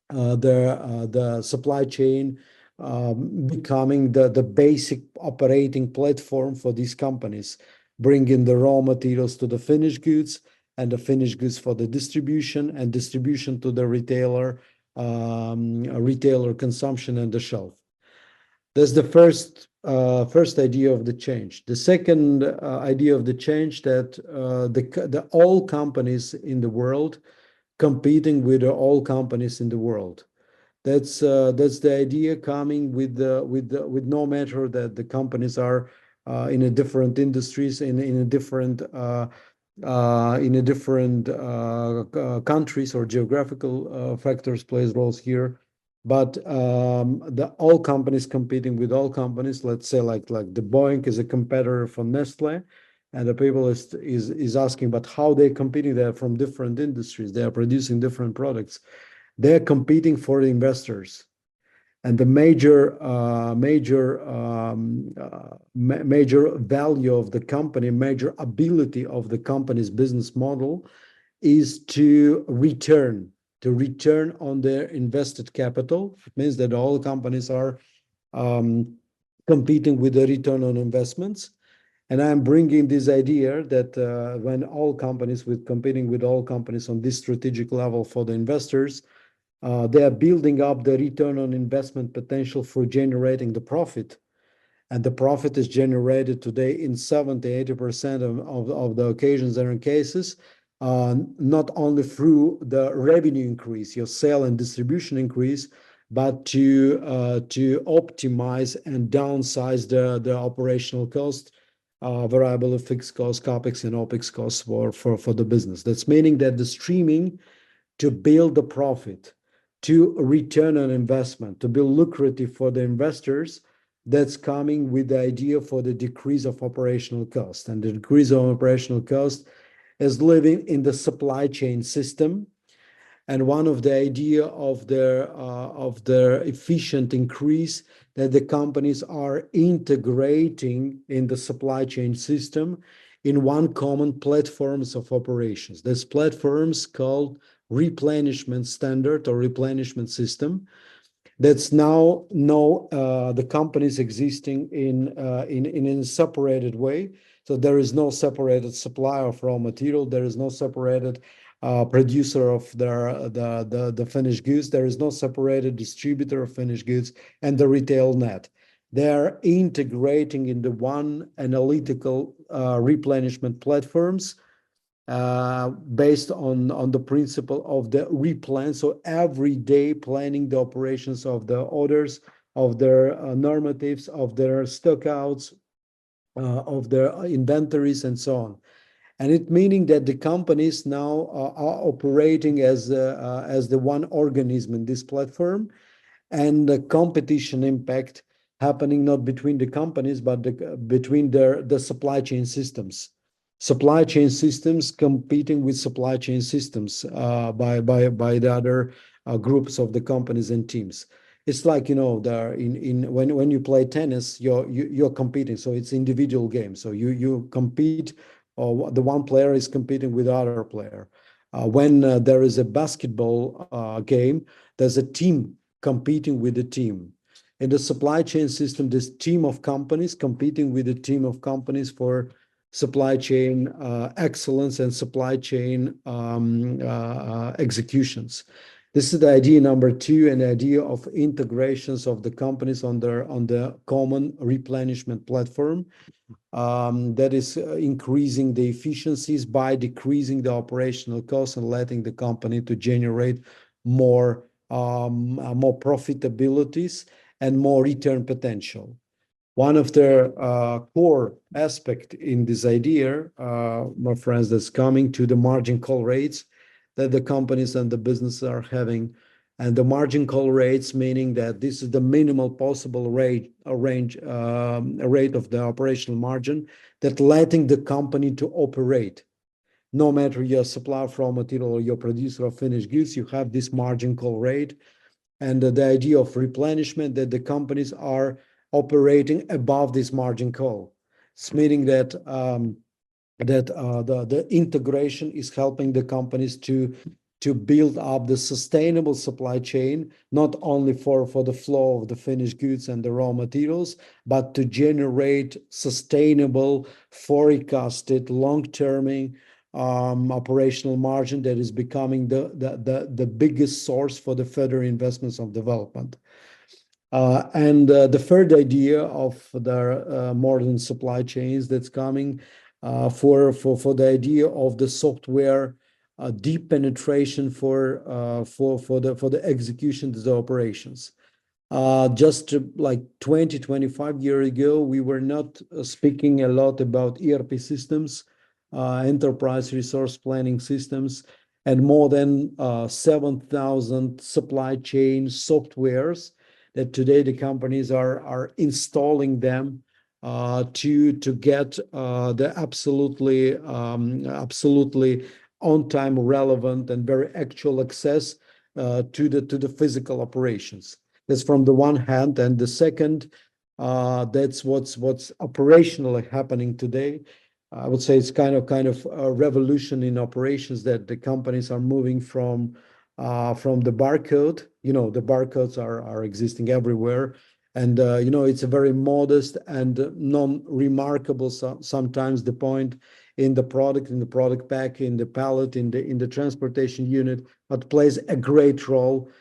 the supply chain becoming the basic operating platform for these companies, bringing the raw materials to the finished goods and the finished goods for the distribution and distribution to the retailer consumption and the shelf. That's the first idea of the change. The second idea of the change that the all companies in the world competing with all companies in the world. That's the idea coming with no matter that the companies are in a different industries in a different countries or geographical factors plays roles here. But the all companies competing with all companies, let's say like the Boeing is a competitor for Nestle, and the people is asking, but how they're competing? They're from different industries. They are producing different products. They're competing for the investors, and the major value of the company, major ability of the company's business model, is to return on their invested capital. It means that all companies are competing with the return on investments. And I'm bringing this idea that when all companies competing with all companies on this strategic level for the investors, they are building up the return on investment potential for generating the profit. And the profit is generated today in 70-80% of the occasions and cases not only through the revenue increase, your sale and distribution increase, but to optimize and downsize the operational cost, variable fixed cost, capex and opex costs for the business. That's meaning that the streaming to build the profit, to return on investment, to be lucrative for the investors, that's coming with the idea for the decrease of operational cost. And the decrease of operational cost is living in the supply chain system. And one of the idea of their efficient increase that the companies are integrating in the supply chain system in one common platforms of operations. This platforms called replenishment standard or replenishment system. That's now the companies existing in a separated way. So there is no separated supplier of raw material. There is no separated producer of the finished goods. There is no separated distributor of finished goods and the retail net. They're integrating into one analytical replenishment platforms based on the principle of the replan. So every day planning the operations of the orders, of their normatives, of their stockouts, of their inventories, and so on. And it meaning that the companies now are operating as the one organism in this platform, and the competition impact happening not between the companies, but between the supply chain systems. Supply chain systems competing with supply chain systems by the other groups of the companies and teams. It's like, you know, when you play tennis, you're competing, so it's individual game. So you compete, or the one player is competing with the other player. When there is a basketball game, there's a team competing with the team. In the supply chain system, this team of companies competing with a team of companies for supply chain excellence and supply chain executions. This is the idea number two, and the idea of integrations of the companies on the common replenishment platform that is increasing the efficiencies by decreasing the operational costs and letting the company to generate more profitabilities and more return potential. One of the core aspect in this idea, my friends, that's coming to the margin call rates that the companies and the businesses are having. And the margin call rates, meaning that this is the minimal possible rate of the operational margin that letting the company to operate. No matter your supplier of raw material or your producer of finished goods, you have this margin call rate. And the idea of replenishment that the companies are operating above this margin call. It's meaning that the integration is helping the companies to build up the sustainable supply chain, not only for the flow of the finished goods and the raw materials, but to generate sustainable, forecasted, long-term operational margin that is becoming the biggest source for the further investments of development. And the third idea of the modern supply chains that's coming for the idea of the software deep penetration for the execution of the operations. Just like 25 years ago, we were not speaking a lot about ERP systems, enterprise resource planning systems, and more than 7,000 supply chain softwares that today the companies are installing them to get the absolutely on-time, relevant, and very actual access to the physical operations. That's from the one hand, and the second, that's what's operationally happening today. I would say it's kind of a revolution in operations that the companies are moving from the barcode. You know, the barcodes are existing everywhere, and you know, it's a very modest and non-remarkable sometimes the point in the product pack, in the pallet, in the transportation unit, but plays a great role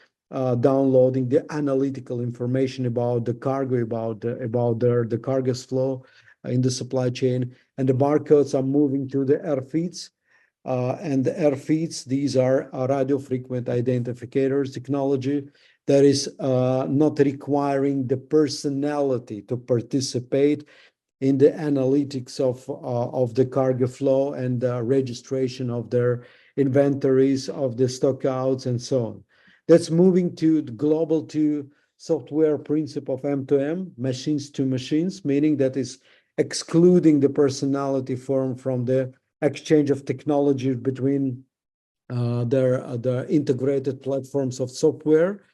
downloading the analytical information about the cargo, about the cargo's flow in the supply chain, and the barcodes are moving to the air feeds. and the air feeds. These are radio frequent identifiers technology that is not requiring the personality to participate in the analytics of the cargo flow and the registration of their inventories, of the stockouts, and so on. That's moving to the global to software principle of M2M, machines to machines, meaning that is excluding the personality form from the exchange of technology between the integrated platforms of software,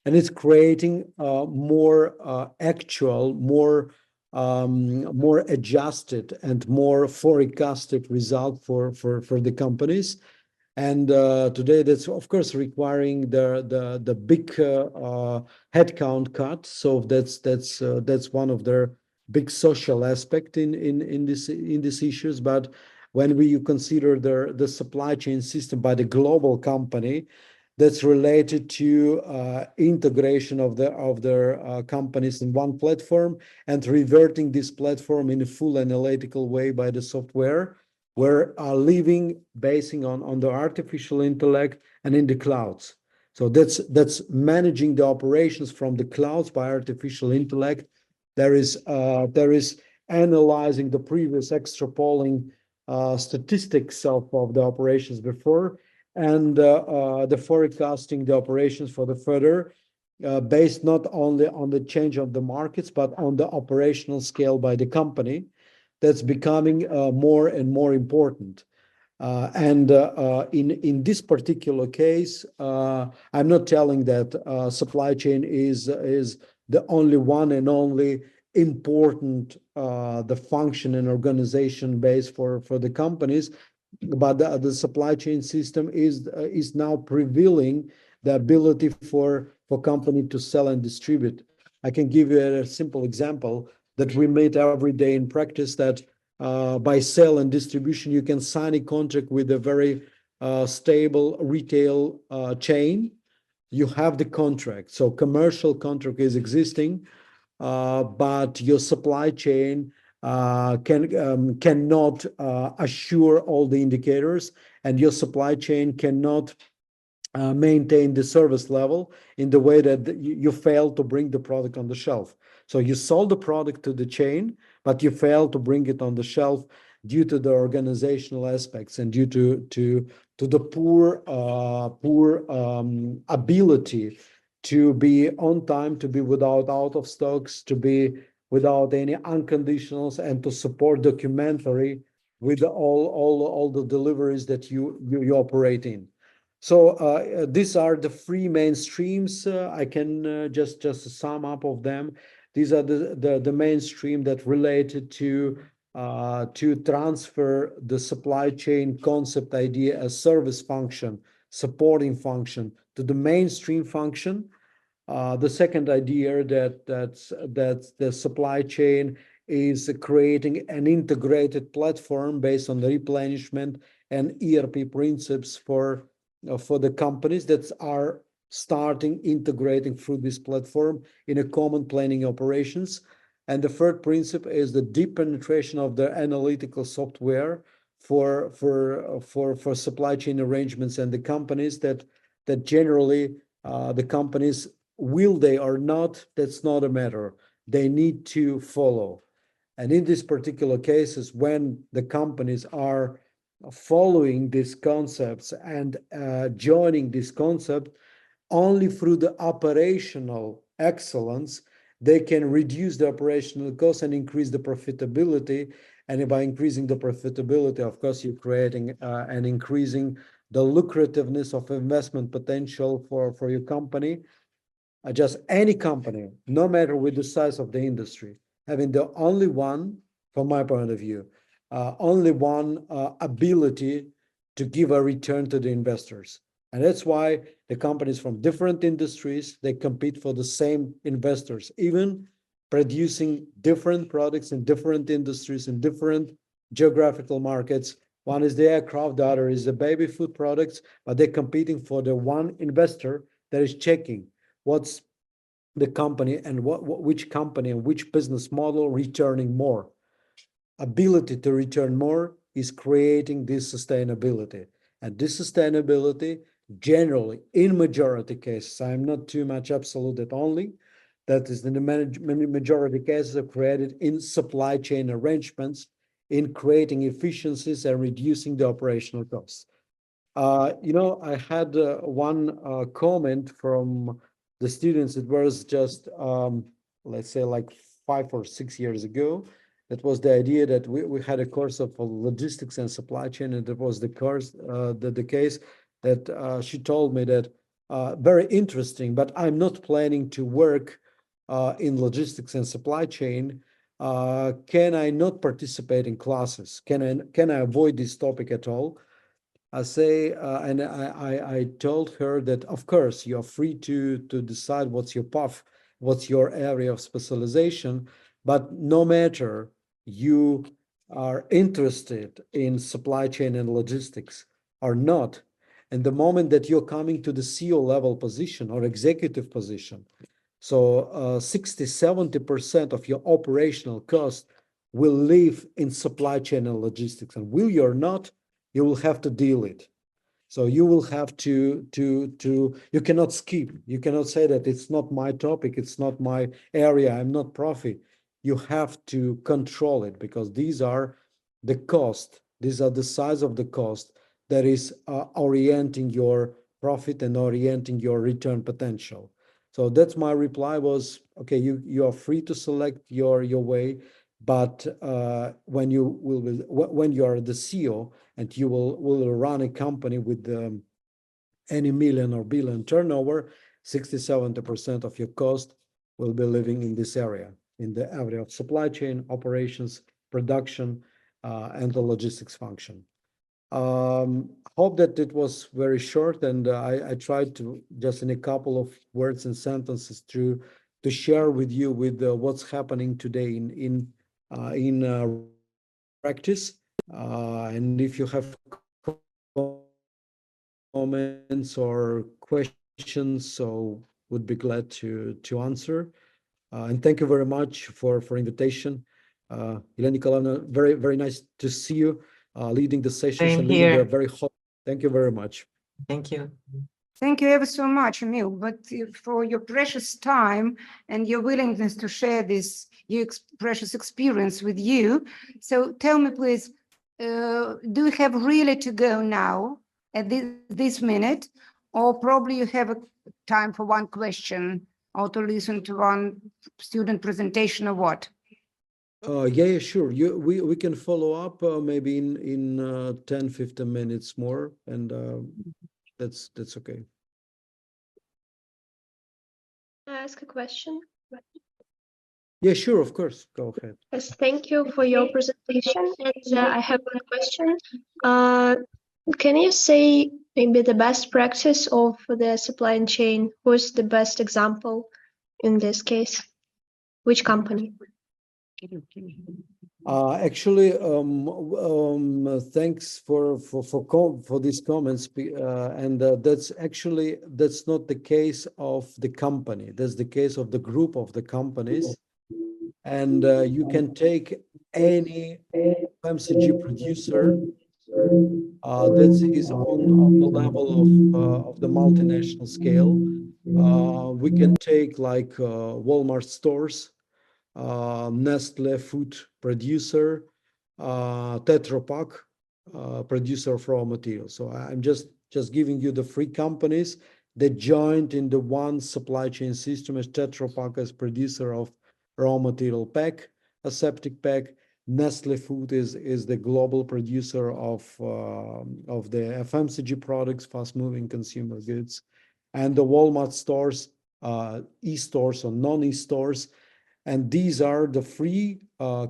and it's creating more actual, more adjusted and more forecasted result for the companies. And today, that's of course requiring the big headcount cut. So that's one of their big social aspect in these issues. But when you consider the supply chain system by the global company, that's related to integration of their companies in one platform and reverting this platform in a full analytical way by the software, we're living basing on the artificial intellect and in the clouds. So that's managing the operations from the clouds by artificial intellect. There is analyzing the previous extrapoling statistics of the operations before, and the forecasting the operations for the further, based not only on the change of the markets, but on the operational scale by the company. That's becoming more and more important. And in this particular case, I'm not telling that supply chain is the only one and only important the function and organization base for the companies, but the supply chain system is now prevailing the ability for company to sell and distribute. I can give you a simple example that we meet every day in practice, that by sale and distribution, you can sign a contract with a very stable retail chain. You have the contract. So commercial contract is existing, but your supply chain cannot assure all the indicators, and your supply chain cannot maintain the service level in the way that you fail to bring the product on the shelf. So you sold the product to the chain, but you fail to bring it on the shelf due to the organizational aspects and due to the poor ability to be on time, to be without out of stocks, to be without any unconditionals, and to support documentary with all the deliveries that you operate in. So these are the three main streams. I can just sum up of them. These are the mainstream that related to transfer the supply chain concept idea as service function, supporting function to the mainstream function. The second idea that the supply chain is creating an integrated platform based on the replenishment and ERP principles for the companies that are starting integrating through this platform in a common planning operations. And the third principle is the deep penetration of the analytical software for supply chain arrangements and the companies that generally the companies, will they or not, that's not a matter. They need to follow. And in this particular cases, when the companies are following these concepts and joining this concept, only through the operational excellence, they can reduce the operational costs and increase the profitability. And by increasing the profitability, of course, you're creating and increasing the lucrativeness of investment potential for your company. Just any company, no matter with the size of the industry, having the only one, from my point of view, only one ability to give a return to the investors. And that's why the companies from different industries, they compete for the same investors, even producing different products in different industries, in different geographical markets. One is the aircraft, the other is the baby food products, but they're competing for the one investor that is checking what's the company and which company and which business model returning more. Ability to return more is creating this sustainability. And this sustainability, generally, in majority cases, I'm not too much absolute that only, that is in the majority cases are created in supply chain arrangements, in creating efficiencies and reducing the operational costs. I had one comment from the students. It was just, let's say, like 5 or 6 years ago. That was the idea that we had a course of logistics and supply chain, and it was the course, the case that she told me that very interesting, but I'm not planning to work in logistics and supply chain. Can I not participate in classes? Can I avoid this topic at all? I say, and I told her that of course you are free to decide what's your path, what's your area of specialization, but no matter you are interested in supply chain and logistics or not, and the moment that you're coming to the CEO level position or executive position, so 60-70% of your operational cost will live in supply chain and logistics, and will you or not, you will have to deal it. So you will have to you cannot skip. You cannot say that it's not my topic, it's not my area, I'm not profit. You have to control it, because these are the cost. These are the size of the cost that is orienting your profit and orienting your return potential. So that's my reply was, okay, you are free to select your way, but when you are the CEO and you will run a company with any million or billion turnover, 60-70% of your cost will be living in this area, in the area of supply chain, operations, production, and the logistics function. Hope that it was very short, and I tried to just in a couple of words and sentences to share with you with what's happening today in practice. And if you have comments or questions, so would be glad to answer. And thank you very much for invitation. Elena Nikolaevna, very, very nice to see you leading the sessions Same and leading here. a very hot. Thank you very much. Thank you. Thank you ever so much, Emil, but for your precious time and your willingness to share this precious experience with you. So tell me, please, do you have really to go now at this minute, or probably you have a time for one question or to listen to one student presentation or what? Yeah, sure. We can follow up maybe in 10-15 minutes more, and that's okay. Can I ask a question? Yeah, sure, of course. Go ahead. Yes, thank you for your presentation. And I have one question. Can you say maybe the best practice of the supply chain? Who's the best example in this case? Which company? Actually, thanks for these comments, and that's not the case of the company. That's the case of the group of the companies, and you can take any FMCG producer that is on the level of the multinational scale. We can take like Walmart stores, Nestle food producer, Tetra Pak, producer of raw materials. So I'm just giving you the three companies that joined in the one supply chain system, as Tetra Pak as producer of raw material pack, aseptic pack. Nestle Food is the global producer of the FMCG products, fast-moving consumer goods, and the Walmart stores, e-stores or non-e-stores. And these are the three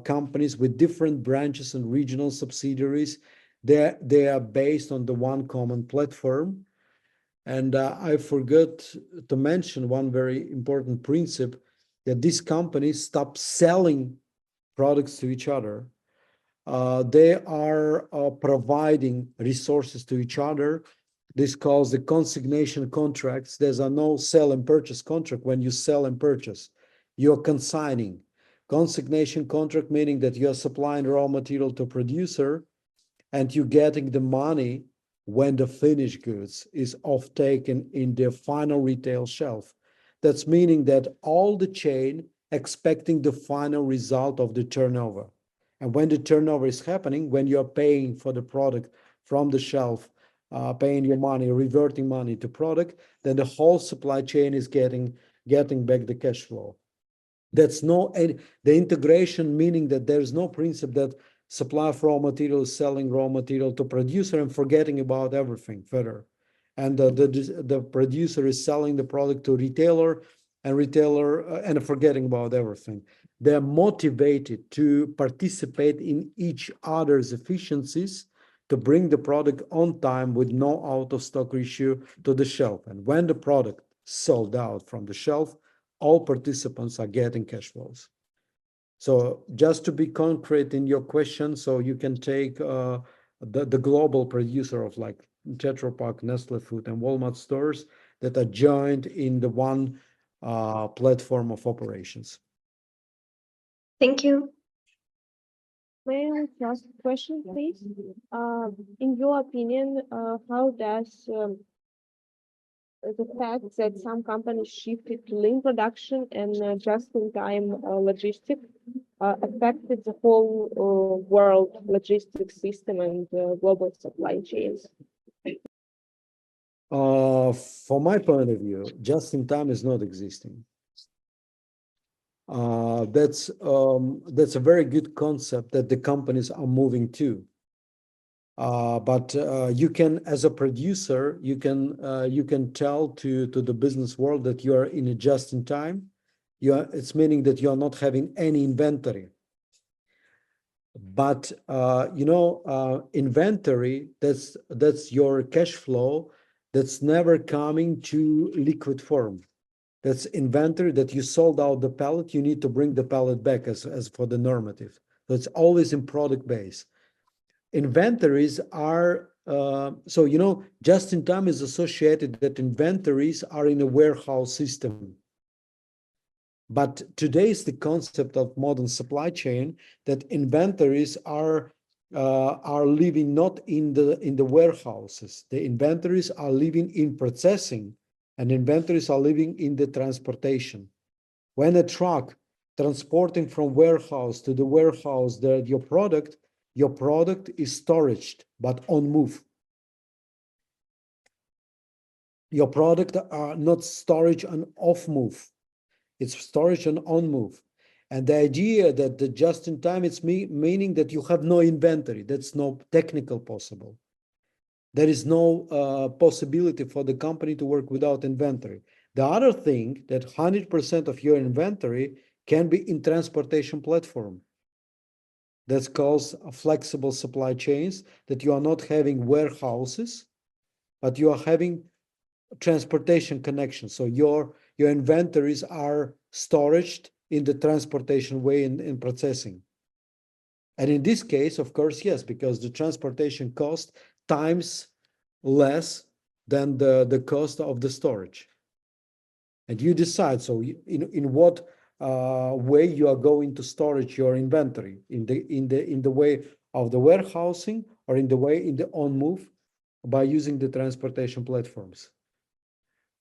companies with different branches and regional subsidiaries. They are based on the one common platform. And I forgot to mention one very important principle, that these companies stop selling products to each other. They are providing resources to each other. This calls the consignation contracts. There's no sell and purchase contract when you sell and purchase. You're consigning. Consignation contract meaning that you're supplying raw material to a producer, and you're getting the money when the finished goods is off taken in the final retail shelf. That's meaning that all the chain expecting the final result of the turnover. And when the turnover is happening, when you're paying for the product from the shelf, paying your money, reverting money to product, then the whole supply chain is getting back the cash flow. That's the integration, meaning that there's no principle that supply of raw material is selling raw material to producer and forgetting about everything further. And the producer is selling the product to retailer and forgetting about everything. They're motivated to participate in each other's efficiencies to bring the product on time with no out of stock issue to the shelf. And when the product sold out from the shelf, all participants are getting cash flows. So just to be concrete in your question, so you can take the global producer of like Tetra Pak, Nestle Food, and Walmart stores that are joined in the one platform of operations. Thank you. May I ask a question, please? In your opinion, how does the fact that some companies shifted to lean production and just-in-time logistics affected the whole world logistics system and global supply chains? From my point of view, just-in-time is not existing. That's a very good concept that the companies are moving to. But you can, as a producer, you can tell to the business world that you are in a just-in-time. It's meaning that you are not having any inventory. But inventory, that's your cash flow. That's never coming to liquid form. That's inventory that you sold out the pallet. You need to bring the pallet back as for the normative. So it's always in product base. Inventories are, just-in-time is associated that inventories are in a warehouse system. But today is the concept of modern supply chain that inventories are living not in the warehouses. The inventories are living in processing, and inventories are living in the transportation. When a truck transporting from warehouse to the warehouse, your product is storaged, but on move. Your product are not storage and off move. It's storage and on move. And the idea that the just-in-time, it's meaning that you have no inventory. That's no technical possible. There is no possibility for the company to work without inventory. The other thing that 100% of your inventory can be in transportation platform. That's called flexible supply chains, that you are not having warehouses, but you are having transportation connections. So your inventories are storaged in the transportation way in processing. And in this case, of course, yes, because the transportation cost times less than the cost of the storage. And you decide, so in what way you are going to storage your inventory, in the way of the warehousing or in the on move by using the transportation platforms.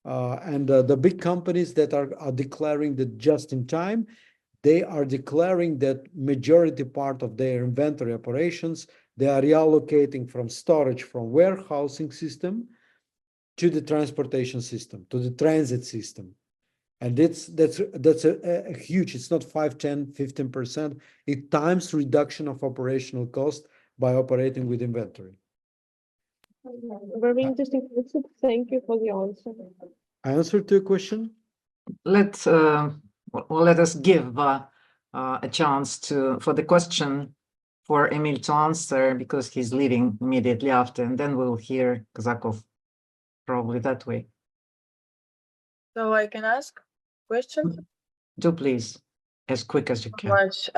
And the big companies that are declaring that just-in-time, they are declaring that majority part of their inventory operations, they are reallocating from storage from warehousing system to the transportation system, to the transit system. And that's a huge, it's not 5, 10, 15%, it times reduction of operational cost by operating with inventory. Very interesting. Thank you for the answer. Answer to a question? Let us give a chance for the question for Emil to answer, because he's leaving immediately after, and then we'll hear Kazakov probably that way. So I can ask question? Do please, as quick as you can. Much.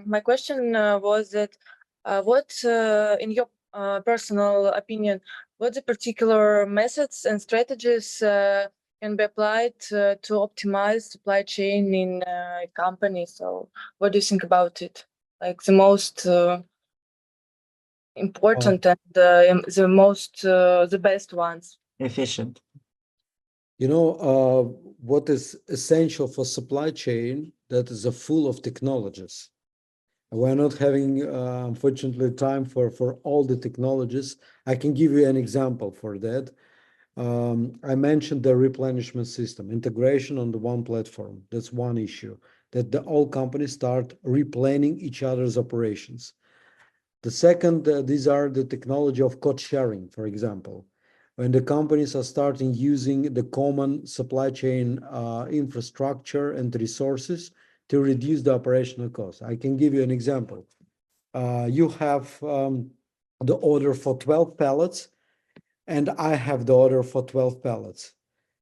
My question was that what, in your personal opinion, what the particular methods and strategies can be applied to optimize supply chain in a company? So what do you think about it? Like the most important and the most the best ones? Efficient. You know, what is essential for supply chain that is full of technologies. We're not having, unfortunately, time for all the technologies. I can give you an example for that. I mentioned the replenishment system, integration on the one platform. That's one issue, that all companies start replanning each other's operations. The second, these are the technology of code sharing, for example. When the companies are starting using the common supply chain infrastructure and resources to reduce the operational costs. I can give you an example. You have the order for 12 pallets, and I have the order for 12 pallets.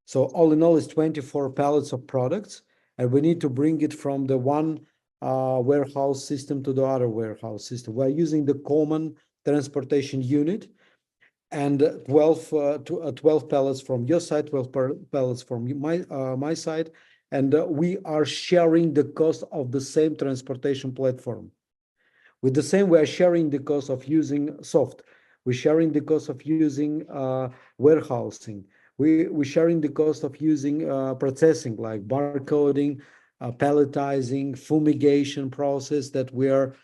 So all in all, it's 24 pallets of products, and we need to bring it from the one warehouse system to the other warehouse system. We're using the common transportation unit, and 12 pallets from your side, 12 pallets from my side, and we are sharing the cost of the same transportation platform. With the same, we are sharing the cost of using soft. We're sharing the cost of using warehousing. We're sharing the cost of using processing like barcoding, palletizing, fumigation process that we are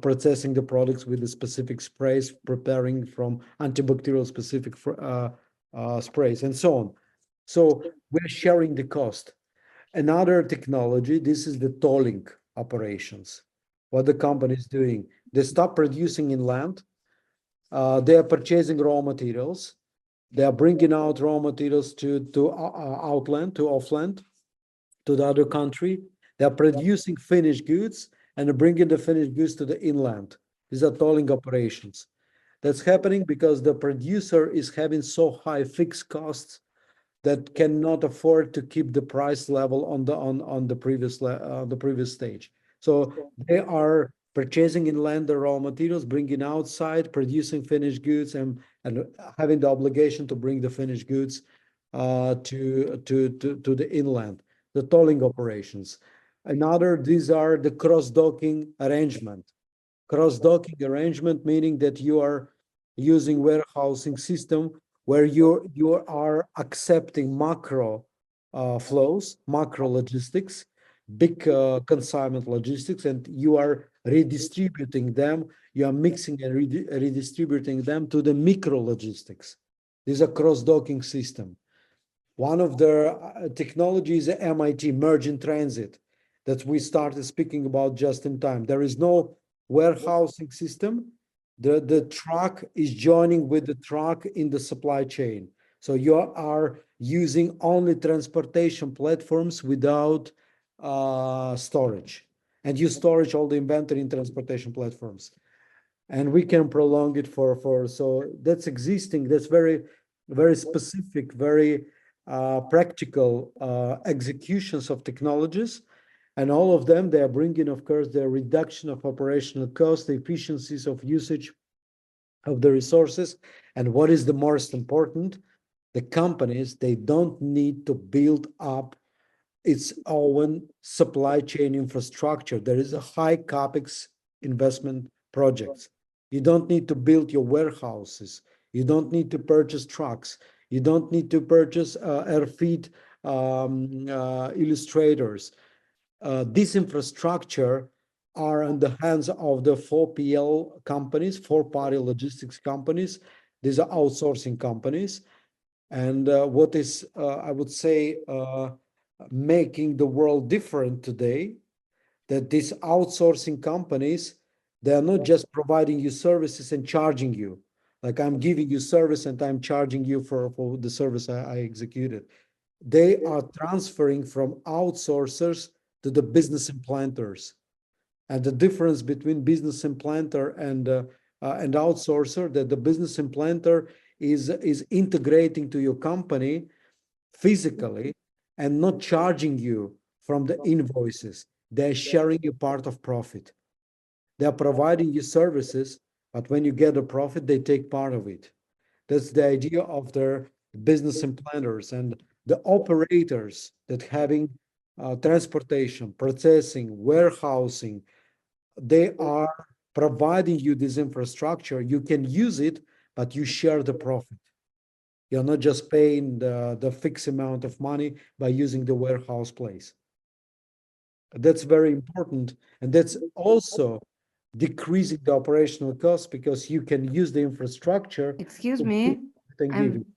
processing the products with the specific sprays, preparing from antibacterial specific sprays and so on. So we're sharing the cost. Another technology, this is the tolling operations. What the company is doing, they stop producing in land. They are purchasing raw materials. They are bringing out raw materials to outland, to offland, to the other country. They are producing finished goods and bringing the finished goods to the inland. These are tolling operations. That's happening because the producer is having so high fixed costs that cannot afford to keep the price level on the previous stage. So they are purchasing inland the raw materials, bringing outside, producing finished goods, and having the obligation to bring the finished goods to the inland, the tolling operations. Another, these are the cross-docking arrangement. Cross-docking arrangement meaning that you are using warehousing system where you are accepting macro flows, macro logistics, big consignment logistics, and you are redistributing them. You are mixing and redistributing them to the micro logistics. These are cross-docking system. One of the technologies at MIT, merge in transit, that we started speaking about just in time. There is no warehousing system. The truck is joining with the truck in the supply chain. So you are using only transportation platforms without storage. And you storage all the inventory in transportation platforms. And we can prolong it so that's existing. That's very, very specific, very practical executions of technologies. And all of them, they are bringing, of course, the reduction of operational costs, the efficiencies of usage of the resources. And what is the most important? The companies, they don't need to build up its own supply chain infrastructure. There is a high CapEx investment projects. You don't need to build your warehouses. You don't need to purchase trucks. You don't need to purchase airfeed illustrators. This infrastructure are in the hands of the 4PL companies, four-party logistics companies. These are outsourcing companies. And what is, I would say, making the world different today, that these outsourcing companies, they are not just providing you services and charging you. Like I'm giving you service and I'm charging you for the service I executed. They are transferring from outsourcers to the business implanters. And the difference between business implanter and outsourcer, that the business implanter is integrating to your company physically and not charging you from the invoices. They're sharing you part of profit. They're providing you services, but when you get a profit, they take part of it. That's the idea of their business implanters and the operators that having transportation, processing, warehousing. They are providing you this infrastructure, you can use it, but you share the profit. You're not just paying the fixed amount of money by using the warehouse place. That's very important. And that's also decreasing the operational costs because you can use the infrastructure. Excuse me,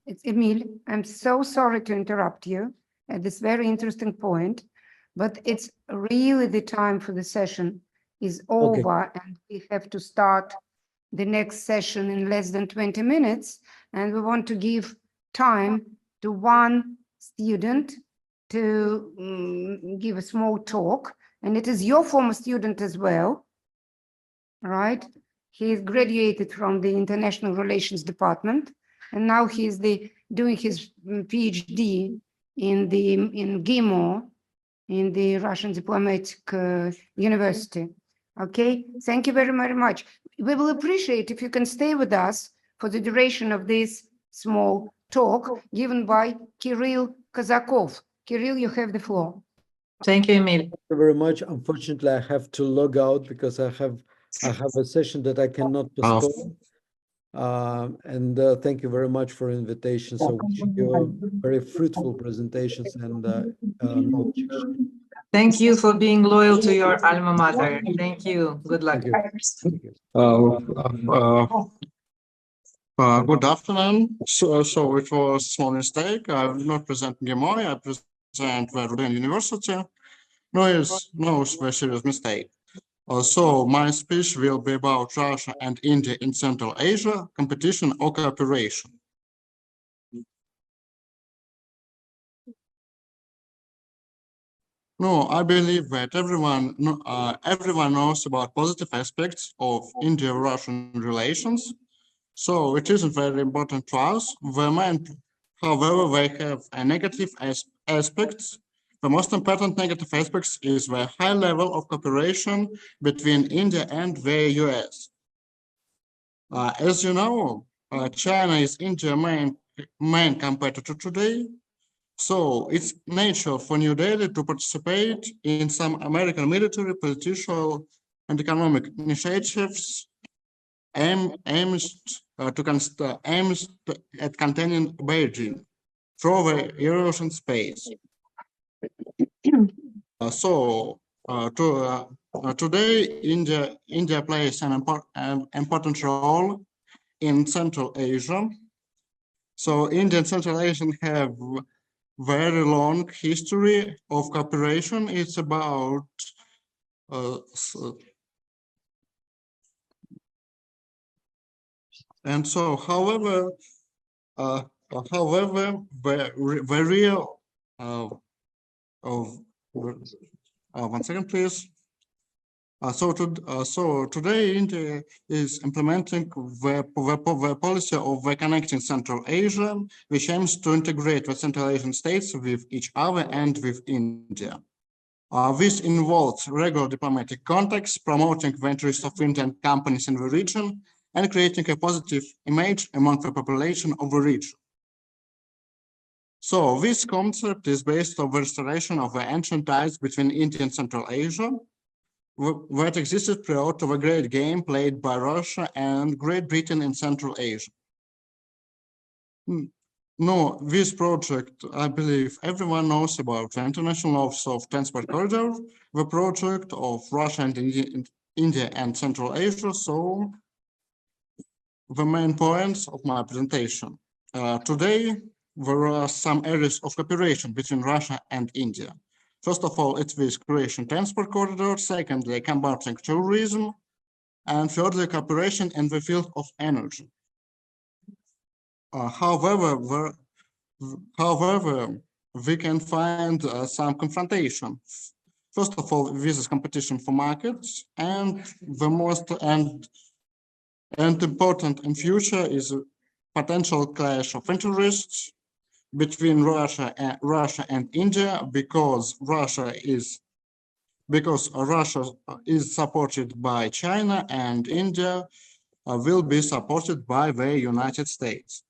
it's Emil. I'm so sorry to interrupt you at this very interesting point, but it's really the time for the session is over and we have to start the next session in less than 20 minutes. And we want to give time to one student to give a small talk. And it is your former student as well, right? He graduated from the International Relations Department, and now he's doing his PhD in GIMO, in the Russian Diplomatic University. Okay, thank you very, very much. We will appreciate if you can stay with us for the duration of this small talk given by Kirill Kazakov. Kirill, you have the floor. Thank you, Emil. Thank you very much. Unfortunately, I have to log out because I have a session that I cannot postpone. Thank you very much for invitation. So wishing you very fruitful presentations and knowledge exchange. Thank you for being loyal to your alma mater. Thank you. Good luck. Thank you. Good afternoon. So it was a small mistake. I will not present GMO. I present Verden University. No, it's no very serious mistake. So my speech will be about Russia and India in Central Asia, competition or cooperation. No, I believe that everyone knows about positive aspects of India-Russian relations. So it isn't very important to us. However, they have a negative aspects. The most important negative aspects is the high level of cooperation between India and the US. As you know, China is India's main competitor today. So it's natural for New Delhi to participate in some American military, political, and economic initiatives aimed at containing Beijing through the Eurasian space. Today, India plays an important role in Central Asia. So India and Central Asia have very long history of cooperation. It's about and so, however, the real one second, please. So today, India is implementing the policy of connecting Central Asia, which aims to integrate the Central Asian states with each other and with India. This involves regular diplomatic contacts, promoting the interests of Indian companies in the region, and creating a positive image among the population of the region. So this concept is based on the restoration of the ancient ties between India and Central Asia that existed prior to the great game played by Russia and Great Britain in Central Asia. No, this project, I believe everyone knows about the International Office of Transport Corridor, the project of Russia and India and Central Asia. So the main points of my presentation. Today, there are some areas of cooperation between Russia and India. First of all, it's this Croatian transport corridor. Secondly, combating tourism. And thirdly, cooperation in the field of energy. However, we can find some confrontation. First of all, this is competition for markets, and the most and important in future is a potential clash of interests between Russia and India, because Russia is supported by China, and India will be supported by the United States.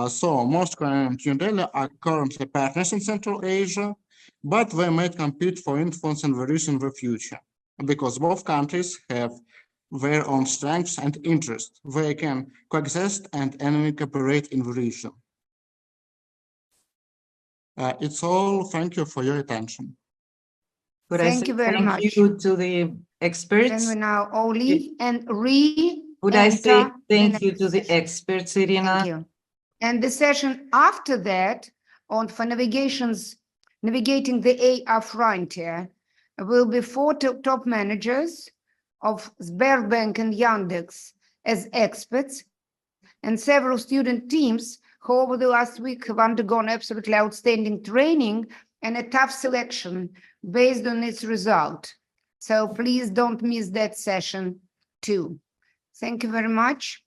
So Moscow and New Delhi are currently partners in Central Asia, but they might compete for influence in the region in the future, because both countries have their own strengths and interests. They can coexist and enemy cooperate in the region. It's all. Thank you for your attention. Could Thank I you very say much. thank you to the Then experts? we now all leave and Would I say re-enter the thank you next to the session. experts, Irina? Thank you. And the session after that on for navigating the AR frontier will be 4 top managers of Sberbank and Yandex as experts and several student teams who over the last week have undergone absolutely outstanding training and a tough selection based on its result. So please don't miss that session too. Thank you very much.